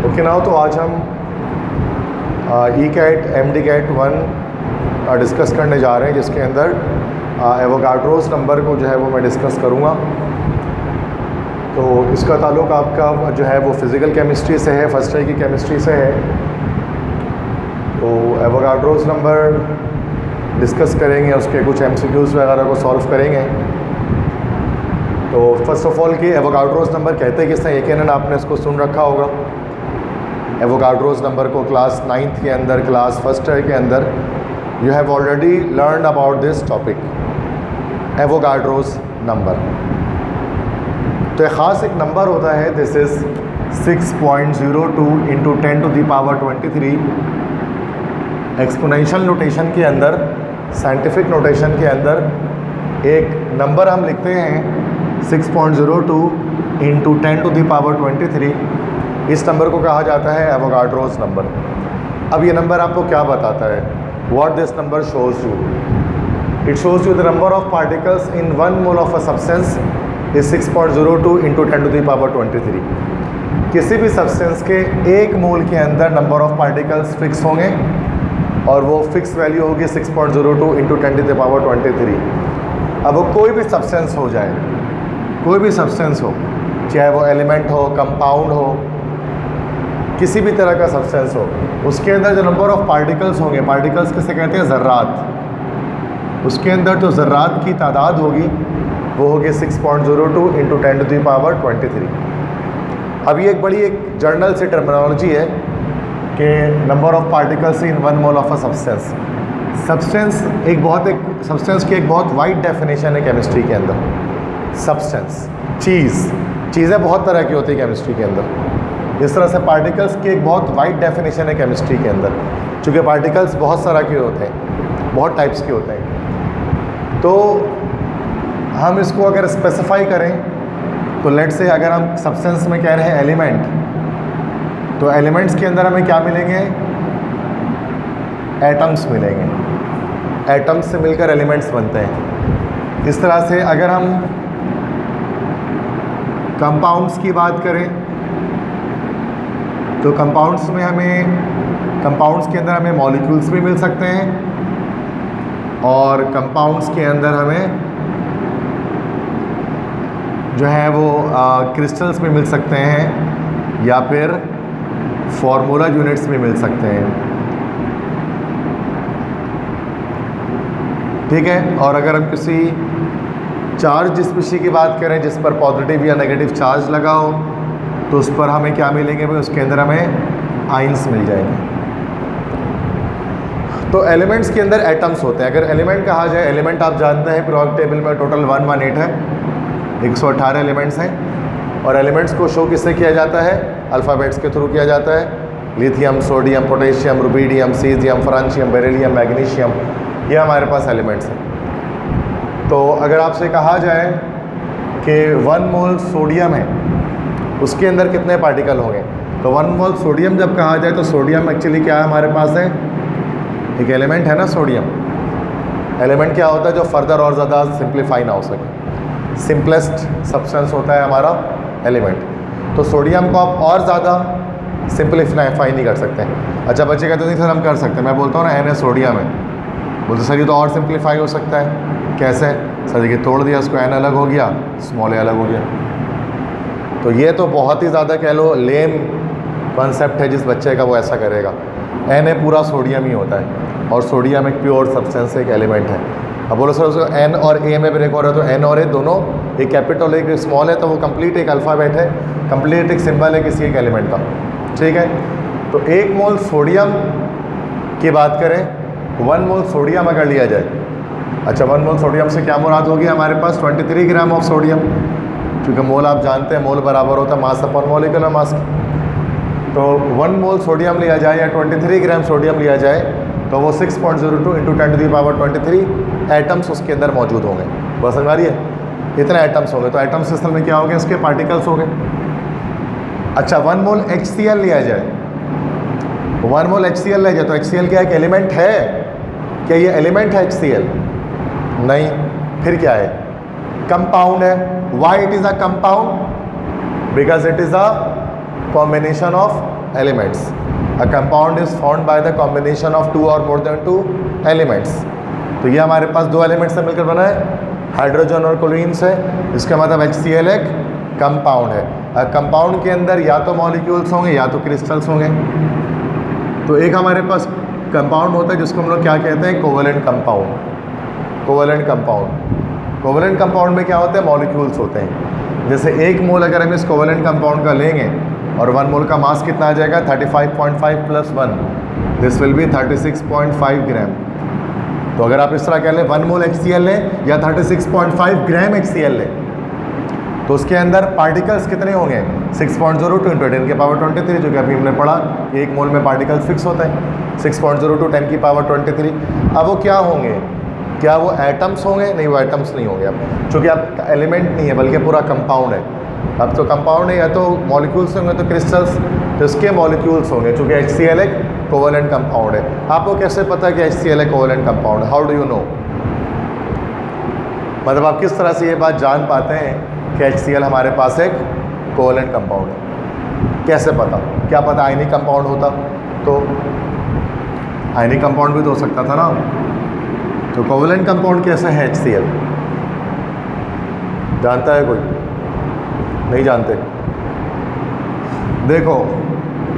Okay now तो आज हम E CAT M D CAT 1 discuss करने जा रहे हैं, जिसके अंदर एवोगाड्रोस नंबर को जो है वो मैं डिस्कस करूँगा। तो इसका ताल्लुक़ आपका जो है वो फ़िज़िकल केमिस्ट्री से है, फर्स्ट ईयर की केमिस्ट्री से है। तो एवोगाड्रोस नंबर डिस्कस करेंगे, उसके कुछ एमसीक्यूज़ वगैरह को सॉल्व करेंगे। तो फर्स्ट ऑफ़ ऑल कि एवोगाड्रोस नंबर कहते किसने, यकीनन आपने इसको सुन रखा होगा। एवोगाड्रोस नंबर को क्लास 9th के अंदर, क्लास फर्स्ट ईयर के अंदर you have already learn about this topic, Avogadro's number. तो एक ख़ास एक नंबर होता है, दिस इज़ 6.02 × 10⁻23। एक्सपोनेंशियल नोटेशन के अंदर, साइंटिफिक नोटेशन के अंदर एक नंबर हम लिखते हैं 6.02 × 10⁻23। इस नंबर को कहा जाता है एवोगाड्रोस नंबर। अब ये नंबर आपको क्या बताता है? What this number shows you, it shows you the number of particles in 1 mole of a substance is 6.02 × 10⁻23। किसी भी सब्सटेंस के 1 मोल के अंदर नंबर ऑफ पार्टिकल्स फिक्स होंगे और वो फिक्स वैल्यू होगी 6.02 × 10⁻23। अब वो कोई भी सब्सटेंस हो जाए, कोई भी सब्सटेंस हो, चाहे वो एलिमेंट हो, कंपाउंड हो, किसी भी तरह का सब्सटेंस हो, उसके अंदर जो नंबर ऑफ पार्टिकल्स होंगे, पार्टिकल्स किसे कहते हैं? ज़र्रात। उसके अंदर जो ज़र्रात की तादाद होगी वो होगी 6.02 × 10⁻23। अब ये एक बड़ी एक जर्नल से टर्मिनोलॉजी है कि number of particles in 1 mole of a substance. Substance substance की एक बहुत वाइड डेफिनेशन है केमिस्ट्री के अंदर। सब्सटेंस, चीज़ें बहुत तरह की होती है केमिस्ट्री के अंदर। इस तरह से पार्टिकल्स की एक बहुत वाइड डेफिनेशन है केमिस्ट्री के अंदर, चूँकि पार्टिकल्स बहुत तरह के होते हैं, बहुत टाइप्स के होते हैं। तो हम इसको अगर स्पेसिफाई करें तो लेट से अगर हम सब्सटेंस में कह रहे हैं एलिमेंट, तो एलिमेंट्स के अंदर हमें क्या मिलेंगे? एटम्स मिलेंगे। एटम्स से मिलकर एलिमेंट्स बनते हैं। इस तरह से अगर हम कंपाउंड्स की बात करें तो कंपाउंड्स के अंदर हमें मॉलिक्यूल्स भी मिल सकते हैं और कंपाउंड्स के अंदर हमें जो है वो क्रिस्टल्स भी मिल सकते हैं या फिर फॉर्मूला यूनिट्स भी मिल सकते हैं। ठीक है। और अगर हम किसी चार्ज स्पीशीज की बात करें जिस पर पॉजिटिव या नेगेटिव चार्ज लगा हो, तो उस पर हमें क्या मिलेंगे भाई? उसके अंदर हमें आइंस मिल जाएंगे। तो एलिमेंट्स के अंदर एटम्स होते हैं। अगर एलिमेंट कहा जाए, एलिमेंट आप जानते हैं पीरियोडिक टेबल में टोटल 118 है, 118 एलिमेंट्स हैं। और एलिमेंट्स को शो किससे किया जाता है? अल्फ़ाबेट्स के थ्रू किया जाता है। Lithium, sodium, potassium, rubidium, caesium, francium, beryllium, magnesium, ये हमारे पास एलिमेंट्स हैं। तो अगर आपसे कहा जाए कि 1 मोल सोडियम है, उसके अंदर कितने पार्टिकल होंगे? तो 1 मोल सोडियम जब कहा जाए तो सोडियम एक्चुअली क्या है हमारे पास है? एक एलिमेंट है ना सोडियम। एलिमेंट क्या होता है? जो फर्दर और ज़्यादा सिंप्लीफाई ना हो सके, सिंपलेस्ट सब्सटेंस होता है हमारा एलिमेंट। तो सोडियम को आप और ज़्यादा सिंप्लीफाई नहीं कर सकते। अच्छा, बच्चे कहते नहीं सर हम कर सकते हैं। मैं बोलता हूँ ना Na सोडियम है, बोलते सर ये तो और सिंप्लीफाई हो सकता है। कैसे? सर देखिए तोड़ दिया उसको, N अलग हो गया, स्मॉल a अलग हो गया। तो ये तो बहुत ही ज़्यादा कह लो लेम कॉन्सेप्ट है जिस बच्चे का, वो ऐसा करेगा। Na पूरा सोडियम ही होता है और सोडियम एक प्योर सब्सटेंस, एक एलिमेंट है। अब बोलो सर उसको N और A में ब्रेक हो रहा है, तो N और A दोनों, एक कैपिटल एक स्मॉल है, तो वो कंप्लीट एक अल्फ़ाबेट है, कंप्लीट एक सिंबल है किसी एक एलिमेंट का। ठीक है। तो 1 मोल सोडियम की बात करें, 1 मोल सोडियम अगर लिया जाए, अच्छा 1 मोल सोडियम से क्या मुराद होगी? हमारे पास 23 ग्राम ऑफ सोडियम, क्योंकि मोल आप जानते हैं मोल बराबर होता है मास अपॉन मॉलिक्यूलर मास। तो 1 मोल सोडियम लिया जाए या 23 ग्राम सोडियम लिया जाए तो वो 6.02 × 10⁻23 एटम्स उसके अंदर मौजूद होंगे। बस समझ आ रही है? इतने एटम्स होंगे। तो एटम्स असल में क्या हो गए? इसके पार्टिकल्स हो गए। अच्छा, 1 मोल HCl लिया जाए, 1 मोल HCl लिया जाए तो HCl क्या एक एलिमेंट है? क्या ये एलिमेंट है HCl? नहीं। फिर क्या है? कंपाउंड है। Why it is a compound? Because it is a combination of elements. A compound is formed by the combination of two or more than two elements. तो ये हमारे पास दो एलिमेंट से मिलकर बना है, हाइड्रोजन और क्लोरीन से। इसका मतलब HCl एक कंपाउंड है। कंपाउंड के अंदर या तो मॉलिक्यूल्स होंगे या तो क्रिस्टल्स होंगे। तो एक हमारे पास कंपाउंड होता है जिसको हम लोग क्या कहते हैं, covalent compound. Covalent compound, covalent compound में क्या होता है, मॉलिक्यूल्स होते हैं। जैसे एक मोल अगर हम इस कोवेलेंट कंपाउंड का लेंगे और 1 मोल का मास कितना आ जाएगा, 35.5 + 1, दिस विल बी 36.5 ग्राम। तो अगर आप इस तरह कह लें 1 मोल HCl लें या 36.5 ग्राम HCl लें, तो उसके अंदर पार्टिकल्स कितने होंगे, 6.02 × 10⁻23, जो कि अभी हमने पढ़ा, एक मोल में पार्टिकल्स फिक्स होता है 6.02 × 10⁻23। अब वो क्या होंगे, क्या वो एटम्स होंगे? नहीं, वो एटम्स नहीं होंगे। अब चूँकि अब एलिमेंट नहीं है बल्कि पूरा कंपाउंड है। अब तो कंपाउंड है, या तो मॉलिक्यूल्स होंगे तो क्रिस्टल्स, तो इसके मॉलिक्यूल्स होंगे। चूँकि HCl एक कोवेलेंट कंपाउंड है। आपको कैसे पता कि HCl एक कोवेलेंट कंपाउंड है? How do you know? मतलब आप किस तरह से ये बात जान पाते हैं कि HCl हमारे पास एक कोवेलेंट कंपाउंड है? कैसे पता? क्या पता आयनिक कंपाउंड होता तो? आयनिक कंपाउंड भी तो हो सकता था ना। तो कोवेलेंट कंपाउंड कैसे है HCl? जानता है कोई? नहीं जानते? देखो,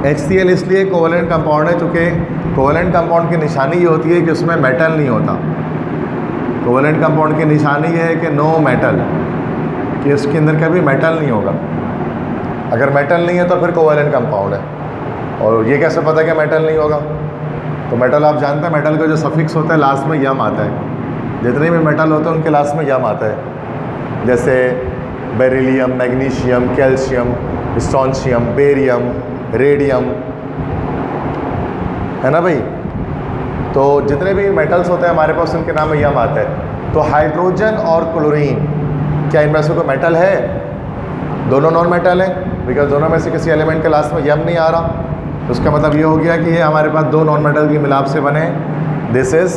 HCl इसलिए कोवेलेंट कंपाउंड है क्योंकि कोवेलेंट कंपाउंड की निशानी ये होती है कि उसमें मेटल नहीं होता। कोवेलेंट कंपाउंड की निशानी ये है कि नो मेटल, कि उसके अंदर कभी मेटल नहीं होगा। अगर मेटल नहीं है तो फिर कोवेलेंट कंपाउंड है। और ये कैसे पता कि मेटल नहीं होगा? तो मेटल आप जानते हैं, मेटल का जो सफिक्स होता है लास्ट में यम आता है। जितने भी मेटल होते हैं उनके लास्ट में यम आता है। जैसे beryllium, magnesium, calcium, strontium, barium, radium, है ना भाई। तो जितने भी मेटल्स होते हैं हमारे पास उनके नाम में यम आता है। तो हाइड्रोजन और क्लोरीन, क्या इनमें से कोई मेटल है? दोनों नॉन मेटल हैं, बिकॉज दोनों में से किसी एलिमेंट के लास्ट में यम नहीं आ रहा। तो उसका मतलब ये हो गया कि ये हमारे पास दो नॉन मेटल की मिलाप से बने। This is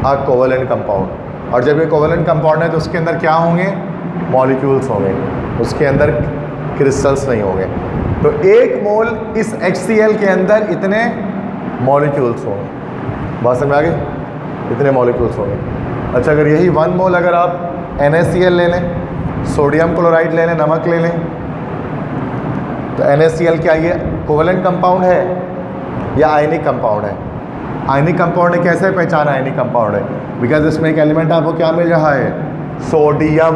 a covalent compound. और जब ये कोवेलेंट कंपाउंड है तो उसके अंदर क्या होंगे, मॉलिक्यूल्स होंगे, उसके अंदर क्रिस्टल्स नहीं होंगे। तो एक मोल इस HCl के अंदर इतने मॉलिक्यूल्स होंगे। बात समझ आ गई? इतने मॉलिक्यूल्स होंगे। अच्छा, अगर यही 1 मोल अगर आप NaCl ले लें, सोडियम क्लोराइड ले लें, नमक ले लें, तो NaCl क्या ये कोवेलेंट कंपाउंड है या आयनिक कंपाउंड है? आयनिक कंपाउंड है। कैसे पहचाना आयनिक कंपाउंड है? बिकॉज इसमें एक एलिमेंट आपको क्या मिल रहा है, सोडियम।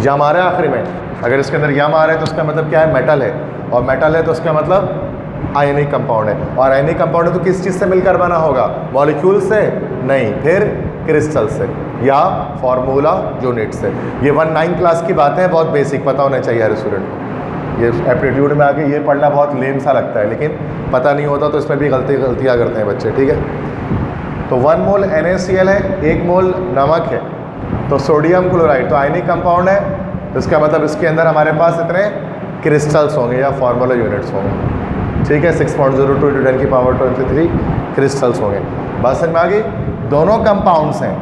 यम आ रहा है आखिरी में। अगर इसके अंदर यम आ रहा है तो उसका मतलब क्या है, मेटल है। और मेटल है तो उसका मतलब आयनिक कंपाउंड है। और आयनिक कंपाउंड तो किस चीज़ से मिलकर बना होगा, मॉलिक्यूल से नहीं, फिर क्रिस्टल से या फार्मूला यूनिट से। ये 1-9 क्लास की बातें हैं, बहुत बेसिक पता होना चाहिए हर स्टूडेंट को। ये एप्टीट्यूड में आके ये पढ़ना बहुत लेम सा लगता है, लेकिन पता नहीं होता तो इसमें भी गलतियाँ करते हैं बच्चे, ठीक है। तो 1 मोल NaCl है, 1 मोल नमक है, तो सोडियम क्लोराइड तो आयनिक कंपाउंड है। तो इसका मतलब इसके अंदर हमारे पास इतने क्रिस्टल्स होंगे या फार्मूला यूनिट्स होंगे, ठीक है। 6.02 × 10⁻23 क्रिस्टल्स होंगे। बात समझ में आ गई? दोनों कंपाउंड्स हैं,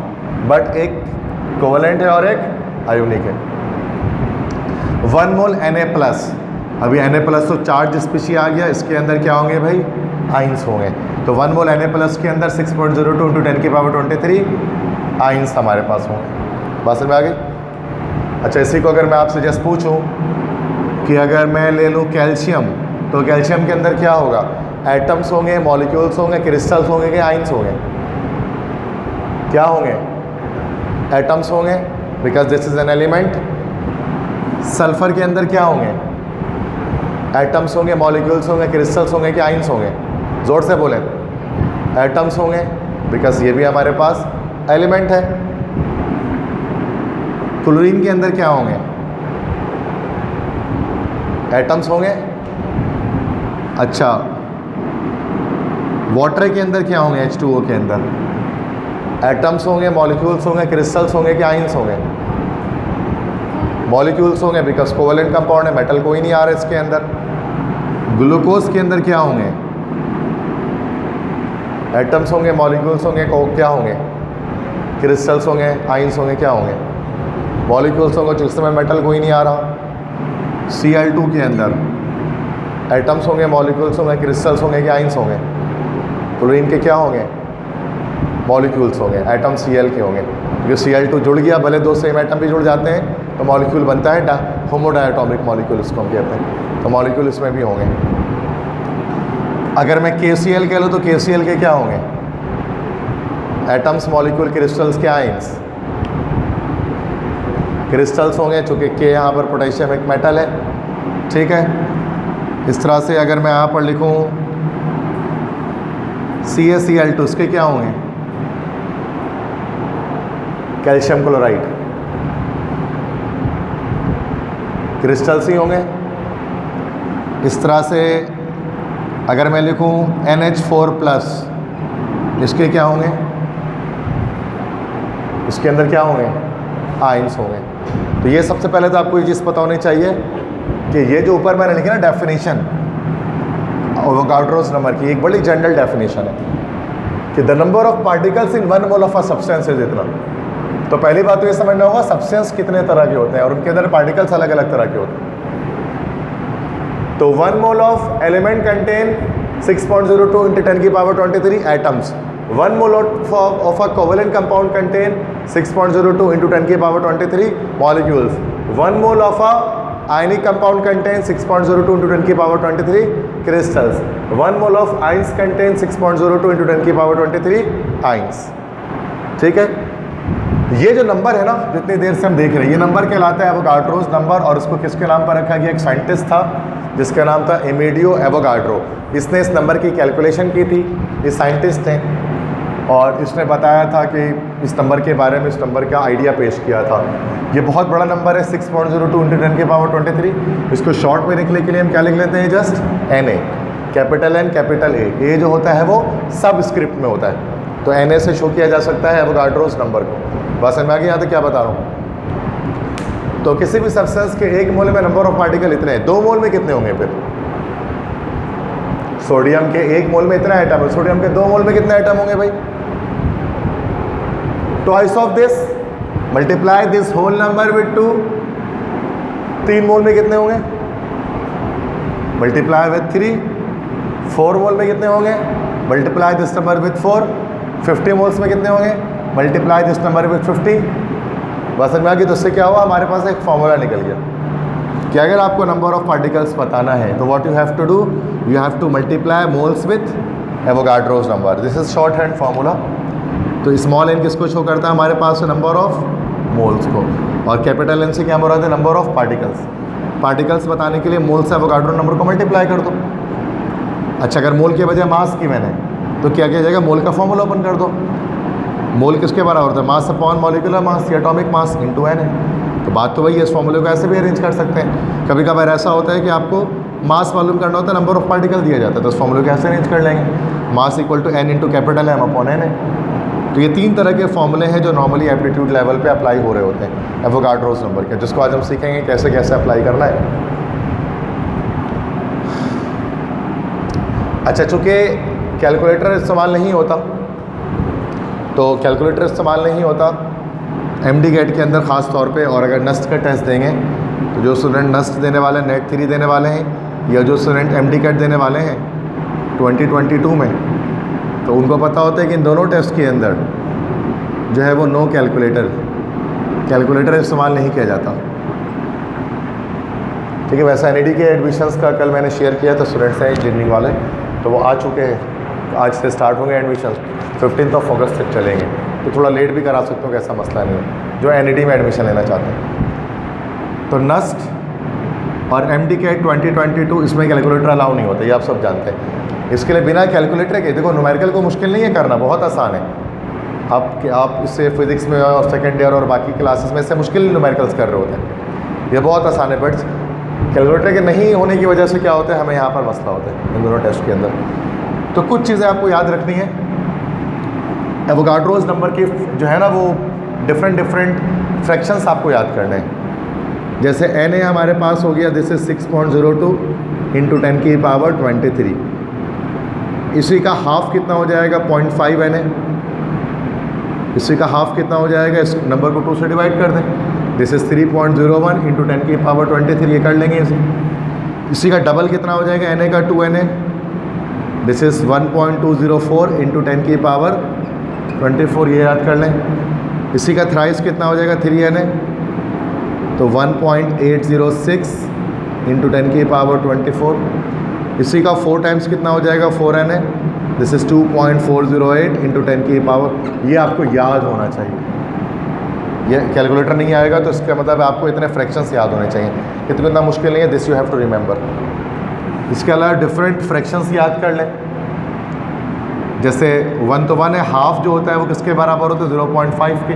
बट एक कोवेलेंट है और एक आयोनिक है। 1 मोल Na+, अभी Na+ तो चार्ज स्पीशी आ गया, इसके अंदर क्या होंगे भाई, आइंस होंगे। तो 1 मोल Na+ के अंदर 6.02 × 10⁻23 आइंस हमारे पास होंगे। बात समझ में आ गई? अच्छा, इसी को अगर मैं आपसे जस्ट पूछूं कि अगर मैं ले लूं कैल्शियम, तो कैल्शियम के अंदर क्या होगा, एटम्स होंगे, मॉलिक्यूल्स होंगे, क्रिस्टल्स होंगे कि आइंस होंगे? क्या होंगे? एटम्स होंगे, because this is an element. Sulphur के अंदर क्या होंगे, एटम्स होंगे, मॉलिक्यूल्स होंगे, क्रिस्टल्स होंगे कि आइंस होंगे? ज़ोर से बोलें। एटम्स होंगे, बिकॉज ये भी हमारे पास एलिमेंट है। क्लोरीन के अंदर क्या होंगे, एटम्स होंगे। अच्छा, वाटर के अंदर क्या होंगे, H2O के अंदर एटम्स होंगे, मॉलिक्यूल्स होंगे, क्रिस्टल्स होंगे कि आइंस होंगे? मॉलिक्यूल्स होंगे, बिकॉज कोवेलेंट कंपाउंड है, मेटल कोई नहीं आ रहा इसके अंदर। ग्लूकोज के अंदर क्या होंगे, एटम्स होंगे, मॉलिक्यूल्स होंगे, क्या होंगे, क्रिस्टल्स होंगे, आइंस होंगे, क्या होंगे? मॉलिक्यूल्स होंगे, जिस समय मेटल कोई नहीं आ रहा। Cl2 के अंदर एटम्स होंगे, मॉलिक्यूल्स होंगे, क्रिस्टल्स होंगे कि आइंस होंगे? क्लोरीन के क्या होंगे? मॉलिक्यूल्स होंगे, एटम Cl के होंगे। जो Cl2 जुड़ गया, भले दो सेम एटम भी जुड़ जाते हैं तो मॉलिक्यूल बनता है होमोडायटोमिक मॉलिक्यूल, इसको हम कहते हैं। तो मॉलिक्यूल इसमें भी होंगे। अगर मैं KCl कह लूँ तो KCl के क्या होंगे? एटम्स, मॉलिक्यूल, क्रिस्टल्स के आइंस? क्रिस्टल्स होंगे, चूँकि K यहाँ पर पोटेशियम एक मेटल है, ठीक है। इस तरह से अगर मैं यहाँ पर लिखूँ CaCl2, इसके क्या होंगे? कैल्शियम क्लोराइड, क्रिस्टल्स ही होंगे। इस तरह से अगर मैं लिखूं NH4+, इसके क्या होंगे? इसके अंदर क्या होंगे? आयंस होंगे। तो ये सबसे पहले तो आपको ये चीज़ पता होनी चाहिए कि ये जो ऊपर मैंने लिखी ना डेफिनेशन एवोगाड्रोस नंबर की, एक बड़ी जनरल डेफिनेशन है कि the number of particles in 1 mole of a substance is इतना। तो पहली बात तो ये समझना होगा सब्सटेंस कितने तरह के होते हैं और उनके अंदर पार्टिकल्स अलग अलग तरह के होते हैं। तो 1 mole of element contain 6.02 × 10⁻23 atoms. 1 mole of a covalent compound contain 6.02 × 10⁻23 molecules. 1 mole of a ionic compound contain 6.02 × 10⁻23 crystals. 1 mole of ions contain 6.02 × 10⁻23 ions. ठीक है, ये जो नंबर है ना जितनी देर से हम देख रहे हैं, ये नंबर कहलाता है एवोगाड्रोस नंबर। और इसको किसके नाम पर रखा गया? एक साइंटिस्ट था जिसका नाम था एमेडियो एवोगाड्रो। इसने इस नंबर की कैलकुलेशन की थी, ये साइंटिस्ट हैं, और इसने बताया था कि इस नंबर के बारे में, इस नंबर का आइडिया पेश किया था। ये बहुत बड़ा नंबर है 6.02 × 10⁻23। इसको शॉर्ट में लिखने के लिए हम क्या लिख लेते हैं? Just NA, capital N capital A। A जो होता है वो सब स्क्रिप्ट में होता है, तो NA से शो किया जा सकता है एवोगाड्रोस नंबर को। बस मैं आगे यहाँ तक क्या बता रहा हूँ? तो किसी भी सब्सटेंस के 1 मोल में नंबर ऑफ पार्टिकल इतने हैं। 2 मोल में कितने होंगे? फिर सोडियम के 1 मोल में इतना एटम है, सोडियम के 2 मोल में कितने एटम होंगे भाई? Twice of this, multiply this whole number with 2। 3 मोल में कितने होंगे? Multiply with 3। 4 मोल में कितने होंगे? Multiply this number with 4। 50 moles में कितने होंगे? Multiply this number with 50। बस समझ में आ गई? तो इससे क्या हुआ? हमारे पास एक फॉर्मूला निकल गया कि अगर आपको नंबर ऑफ पार्टिकल्स बताना है तो what you have to do, you have to multiply moles with Avogadro's number. This is short hand formula. तो स्मॉल n किसको शो करता है हमारे पास? नंबर ऑफ मोल्स को। और कैपिटल N से क्या मुराद है? Number of particles. पार्टिकल्स बताने के लिए मोल से एवोगाड्रो नंबर को मल्टीप्लाई कर दो। अच्छा, अगर मोल के बजाय मास की मैंने, तो क्या किया जाएगा? मोल का फॉर्मूला ओपन कर दो। मोल किसके बराबर होता है? Mass upon molecular mass, atomic mass into n है। तो बात तो वही है, इस फॉर्मूले को ऐसे भी अरेंज कर सकते हैं। कभी कभार ऐसा होता है कि आपको मास मालूम करना होता है, नंबर ऑफ पार्टिकल दिया जाता है, तो इस फॉर्मूले को ऐसे अरेंज कर लेंगे। Mass equal to n into capital M upon n है। तो ये 3 तरह के फॉर्मूले हैं जो नॉर्मली एप्टीट्यूड लेवल पे अप्लाई हो रहे होते हैं एवोगाड्रोस नंबर के, जिसको आज हम सीखेंगे कैसे कैसे अप्लाई करना है। अच्छा, चूँकि कैलकुलेटर इस्तेमाल नहीं होता, तो कैलकुलेटर इस्तेमाल नहीं होता MD गेट के अंदर ख़ास तौर पे। और अगर नस्ट का टेस्ट देंगे तो जो स्टूडेंट नस्ट देने वाले हैं, नेट 3 देने वाले हैं, या जो स्टूडेंट MD गेट देने वाले हैं 2022 में, तो उनको पता होता है कि इन दोनों टेस्ट के अंदर जो है वो नो कैलकुलेटर इस्तेमाल नहीं किया जाता। ठीक है, वैसे NED के एडमिशन्स का कल मैंने शेयर किया था, स्टूडेंट्स हैं इंजीनियरिंग वाले, तो वो आ चुके हैं। आज से स्टार्ट होंगे एडमिशन, 15 अगस्त तक चलेंगे, तो थोड़ा लेट भी करा सकते हो, कैसा मसला नहीं है, जो NED में एडमिशन लेना चाहते हैं। तो नस्ट और MD के 2022 इसमें कैलकुलेटर अलाउ नहीं होता, ये आप सब जानते हैं। इसके लिए बिना कैलकुलेटर के, देखो न्यूमेरिकल को मुश्किल नहीं है करना, बहुत आसान है। आप इससे फिज़िक्स में और सेकेंड ईयर और बाकी क्लासेस में इससे मुश्किल न्यूमेरिकल्स कर रहे होते हैं, ये बहुत आसान है। बट कैलकुलेटर के नहीं होने की वजह से क्या होता है, हमें यहाँ पर मसला होता है इन दोनों टेस्ट के अंदर। तो कुछ चीज़ें आपको याद रखनी है। एवोगाड्रोस नंबर की जो है ना वो डिफरेंट फ्रैक्शंस आपको याद करने हैं। जैसे NA हमारे पास हो गया, दिस इज 6.02 × 10⁻23। इसी का हाफ कितना हो जाएगा? 0.5 NA। इसी का हाफ कितना हो जाएगा? इस नंबर को 2 से डिवाइड कर दें। दिस इज 3.01 × 10⁻23, ये कर लेंगे इसे। इसी का डबल कितना हो जाएगा Na का 2Na, दिस इज़ 1.204 इंटू 10 की पावर 24, ये याद कर लें। इसी का थ्राइस कितना हो जाएगा 3Na, तो 1.806 इंटू 10 की पावर 24। इसी का 4 टाइम्स कितना हो जाएगा 4Na, दिस इज़ 2.408 इंटू 10 की पावर। ये आपको याद होना चाहिए, ये कैलकुलेटर नहीं आएगा तो इसका मतलब आपको इतने फ्रैक्शंस याद होने चाहिए। इतना मुश्किल नहीं है, this you have to remember. इसके अलावा डिफरेंट फ्रैक्शंस याद कर लें, जैसे 1 तो 1 है, हाफ जो होता है वो किसके बराबर होता है 0.5 के,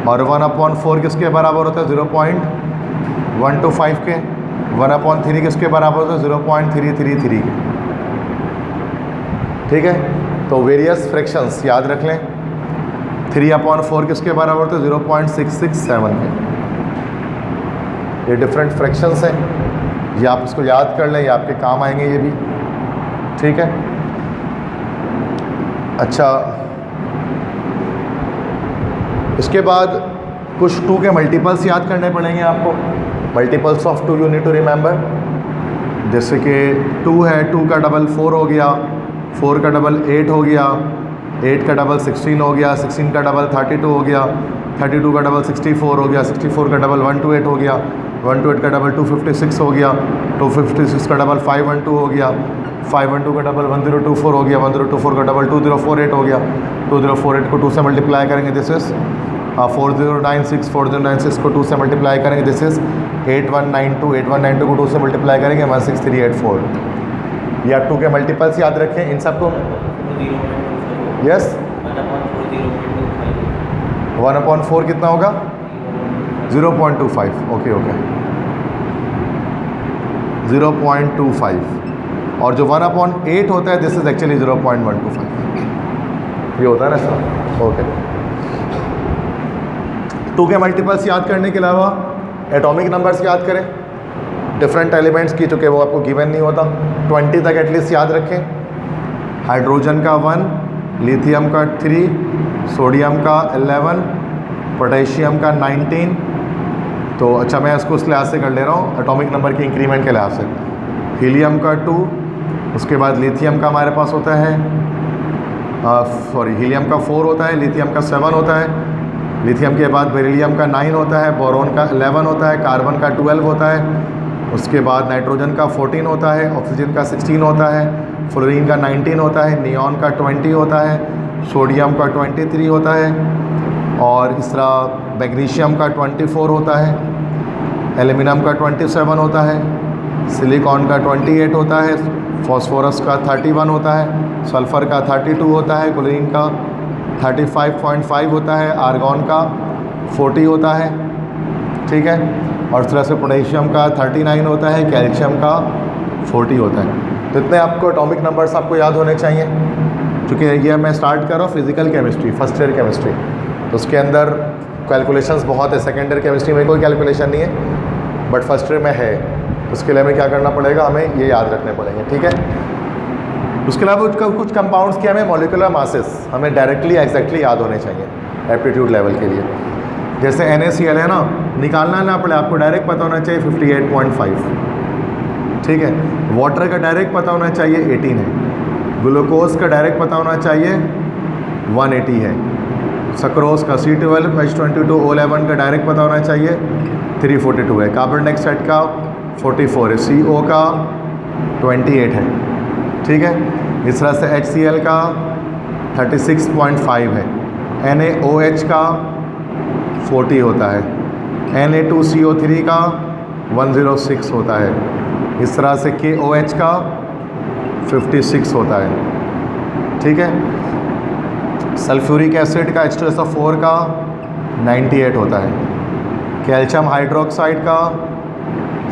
और 1/4 किसके बराबर होता है 0.125 के, 1/3 किसके बराबर होता है 0.333 के। ठीक है, तो वेरियस फ्रैक्शंस याद रख लें। 3/4 किसके बराबर होता है 0.667 के। ये डिफरेंट फ्रैक्शंस हैं, ये आप इसको याद कर लें, ये आपके काम आएंगे ये भी। ठीक है, अच्छा इसके बाद कुछ 2 के मल्टीपल्स याद करने पड़ेंगे आपको। Multiples of 2 you need to remember, जैसे कि 2 है, 2 का डबल 4 हो गया, 4 का डबल 8 हो गया, 8 का डबल 16 हो गया, 16 का डबल 32 हो गया, 32 का डबल 64 हो गया, 64 का डबल 128 हो गया, 128 का डबल 256 हो गया, 256 का डबल 512 हो गया, 512 का डबल 1024 हो गया, 1024 का डबल 2048 हो गया। 2048 को 2 से मल्टीप्लाई करेंगे, दिस इज़ 4096, 4096 को 2 से मल्टीप्लाई करेंगे, दिस इज़ 8192, 8192 को 2 से मल्टीप्लाई करेंगे 16384। ये आप 2 के मल्टीपल्स याद रखें इन सबको। यस, 1/4 कितना होगा 0.25, ओके ओके 0.25, और जो 1/8 होता है दिस इज एक्चुअली 0.125, ये होता है ना सर। ओके, 2 के मल्टीपल्स याद करने के अलावा एटॉमिक नंबर्स याद करें डिफरेंट एलिमेंट्स की, चूँकि वो आपको गिवन नहीं होता। 20 तक एटलीस्ट याद रखें। हाइड्रोजन का 1, लिथियम का 3, सोडियम का 11, पोटेशियम का 19। तो अच्छा मैं इसको उस लिहाज से कर ले रहा हूँ एटॉमिक नंबर के इंक्रीमेंट के लिहाज से। हीलियम का 2, उसके बाद लिथियम का हमारे पास होता है हीलियम का 4 होता है, लिथियम का 7 होता है, लिथियम के बाद बेरिलियम का 9 होता है, बोरोन का 11 होता है, कार्बन का 12 होता है, उसके बाद नाइट्रोजन का 14 होता है, ऑक्सीजन का 16 होता है, फ्लोरीन का 19 होता है, नियॉन का 20 होता है, सोडियम का 23 होता है, और इस तरह मैग्नीशियम का 24 होता है, एल्यूमिनियम का 27 होता है, सिलिकॉन का 28 होता है, फॉस्फोरस का 31 होता है, सल्फ़र का 32 होता है, क्लोरीन का 35.5 होता है, आर्गॉन का 40 होता है। ठीक है, और इस तरह से पोटेशियम का 39 होता है, कैल्शियम का 40 होता है। तो इतने आपको एटॉमिक नंबर्स आपको याद होने चाहिए। क्योंकि ये मैं स्टार्ट कर रहा हूँ physical chemistry, first year chemistry, तो उसके अंदर कैलकुलेशंस बहुत है। सेकेंड ईयर केमिस्ट्री में कोई कैलकुलेशन नहीं है, बट फर्स्ट ईयर में है। उसके लिए हमें क्या करना पड़ेगा, हमें ये याद रखने पड़ेंगे। ठीक है, उसके अलावा कुछ कंपाउंड्स के हमें मॉलिक्यूलर मासेस हमें डायरेक्टली एग्जैक्टली याद होने चाहिए एप्टीट्यूड लेवल के लिए। जैसे NaCl है ना, निकालना ना पड़े, आपको डायरेक्ट पता होना चाहिए 58.5। ठीक है, वाटर का डायरेक्ट पता होना चाहिए 18 है, ग्लूकोज का डायरेक्ट पता होना चाहिए 180 है, सक्रोज का C12 H22O11 का डायरेक्ट पता होना चाहिए 342 है, कार्बन डाइऑक्साइड का 44 है, CO का 28 है। ठीक है, इस तरह से HCl का 36.5 है, NaOH का 40 होता है, Na2CO3 का 106 होता है, इस तरह से KOH का 56 होता है। ठीक है, सल्फ्यूरिक एसिड का H2SO4 का 98 होता है, कैल्शियम हाइड्रोक्साइड का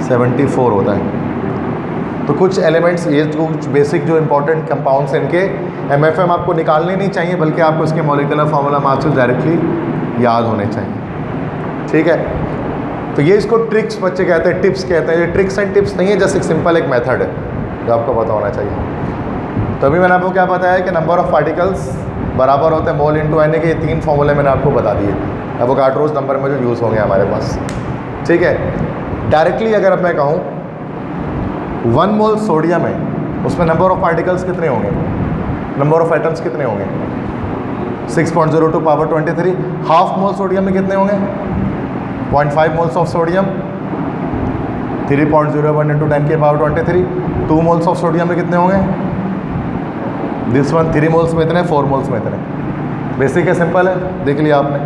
74 होता है। तो कुछ एलिमेंट्स, ये कुछ बेसिक जो इंपॉर्टेंट कंपाउंड्स हैं, इनके MFM आपको निकालने नहीं चाहिए, बल्कि आपको इसके मॉलिक्यूलर फार्मूला मार्क्स डायरेक्टली याद होने चाहिए। ठीक है, तो ये इसको ट्रिक्स बच्चे कहते हैं, टिप्स कहते हैं। ये ट्रिक्स एंड टिप्स नहीं है, जस्ट एक सिंपल एक मेथड है जो आपको पता होना चाहिए। तो अभी मैंने आपको क्या बताया कि नंबर ऑफ़ पार्टिकल्स बराबर होते हैं मोल इंटू Na के। ये 3 फॉर्मूले मैंने आपको बता दिए, एवोगाड्रोस नंबर में जो यूज़ होंगे हमारे पास। ठीक है, डायरेक्टली अगर अब मैं कहूँ 1 मोल सोडियम है, उसमें नंबर ऑफ पार्टिकल्स कितने होंगे, नंबर ऑफ एटम्स कितने होंगे? 6.02 पावर 23। हाफ मोल सोडियम में कितने होंगे? 0.5 मोल्स ऑफ सोडियम, 3.01 इंटू 10 की पावर 23। 2 मोल्स ऑफ सोडियम में कितने होंगे? दिस वन 3 मोल्स में इतने, 4 मोल्स में इतने। बेसिक है, सिंपल है, देख लिया आपने।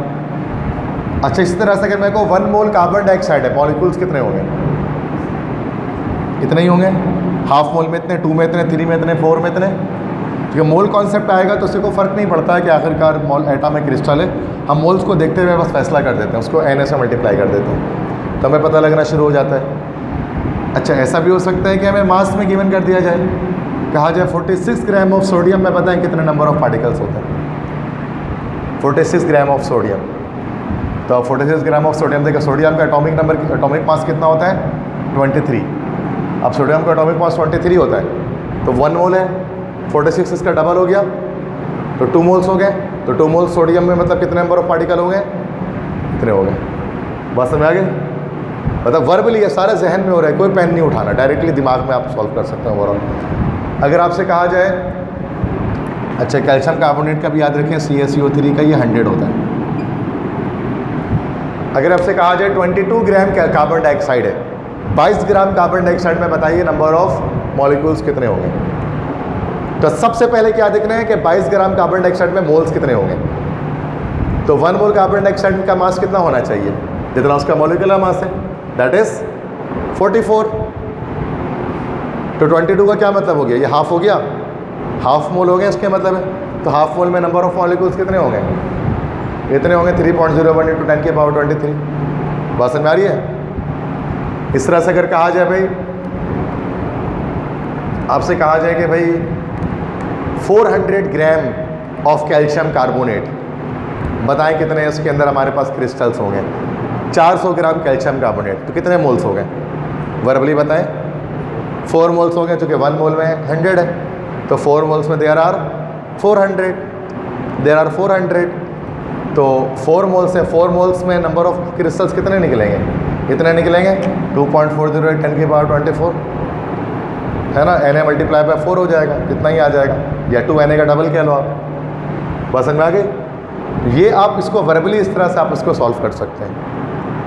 अच्छा, इसी तरह से अगर मेरे को 1 मोल कार्बन डाइऑक्साइड है, मॉलिक्यूल्स कितने होंगे? इतने ही होंगे। हाफ मोल में इतने, 2 में इतने, 3 में इतने, 4 में इतने। क्योंकि मोल कॉन्सेप्ट आएगा तो उससे कोई फ़र्क नहीं पड़ता है कि आखिरकार मोल एटम है क्रिस्टल है, हम मोल्स को देखते हुए बस फैसला कर देते हैं, उसको एन से मल्टीप्लाई कर देते हैं तो हमें पता लगना शुरू हो जाता है। अच्छा, ऐसा भी हो सकता है कि हमें मास में गिवन कर दिया जाए, कहा जाए 46 ग्राम ऑफ सोडियम में बताएं कितने नंबर ऑफ पार्टिकल्स होते हैं। 46 ग्राम ऑफ सोडियम, तो अब 46 ग्राम ऑफ सोडियम देखिए, सोडियम का एटॉमिक मास कितना होता है? 23। अब सोडियम का एटॉमिक मास 23 होता है, तो 1 मोल है, 46 इसका डबल हो गया तो 2 मोल्स हो गए। तो 2 मोल्स सोडियम में मतलब कितने नंबर ऑफ पार्टिकल हो गए? इतने हो गए। बात समझ आ गई? मतलब वर्बली ये सारा जहन में हो रहा है, कोई पेन नहीं उठाना, डायरेक्टली दिमाग में आप सॉल्व कर सकते हैं ओवरऑल। अगर आपसे कहा जाए, अच्छा कैल्शियम कार्बोनेट का भी याद रखें, CaCO3 का ये 100 होता है। अगर आपसे कहा जाए 22 ग्राम कार्बन डाइऑक्साइड है, 22 ग्राम कार्बन डाइऑक्साइड में बताइए नंबर ऑफ मॉलिक्यूल्स कितने होंगे? तो सबसे पहले क्या देखना है कि 22 ग्राम कार्बन डाइऑक्साइड में मोल्स कितने होंगे। तो 1 मोल कार्बन डाइऑक्साइड का मास कितना होना चाहिए? जितना उसका मॉलिक्यूलर मास है, दैट इज 44। तो 22 का क्या मतलब हो गया? ये हाफ हो गया, हाफ मोल हो गया इसके मतलब है। तो हाफ मोल में नंबर ऑफ मॉलिक्यूल्स कितने होंगे? इतने होंगे, 3.01 इंटू 10 की पावर 23। बात समझ में आ रही है? इस तरह से अगर कहा जाए भाई, आपसे कहा जाए कि भाई 400 ग्राम ऑफ कैल्शियम कार्बोनेट, बताएं कितने इसके अंदर हमारे पास क्रिस्टल्स होंगे? 400 ग्राम कैल्शियम कार्बोनेट, तो कितने मोल्स हो गए? वर्बली बताएं। 4 मोल्स हो गए, चूँकि 1 मोल में 100 है, तो 4 मोल्स में देयर आर 400। तो 4 मोल्स है, 4 मोल्स में नंबर ऑफ क्रिस्टल्स कितने निकलेंगे? इतने निकलेंगे, 2.408 10 की पावर 24 है ना। Na मल्टीप्लाई बाय 4 हो जाएगा, इतना ही आ जाएगा, या 2Na का डबल कह लो आप। बस समझ में आ गई? ये आप इसको वर्बली इस तरह से आप इसको सॉल्व कर सकते हैं,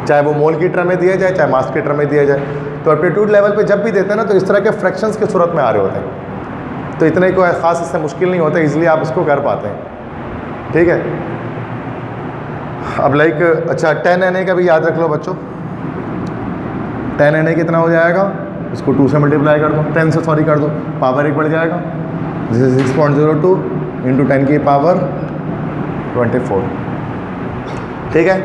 चाहे वो मोल की टर्म में दिया जाए, चाहे मास की टर्म में दिया जाए। तो एप्टीट्यूड लेवल पे जब भी देते हैं ना, तो इस तरह के फ्रैक्शंस की सूरत में आ रहे होते हैं, तो इतने कोई ख़ास इससे मुश्किल नहीं होता, इजीली आप इसको कर पाते हैं। ठीक है, अब लाइक अच्छा 10Na का भी याद रख लो बच्चों। 10Na कितना हो जाएगा? इसको 2 से मल्टीप्लाई कर दो, 10 से सॉरी कर दो, पावर 1 बढ़ जाएगा। दिस इज 6.02 इंटू 10 की पावर 24। ठीक है,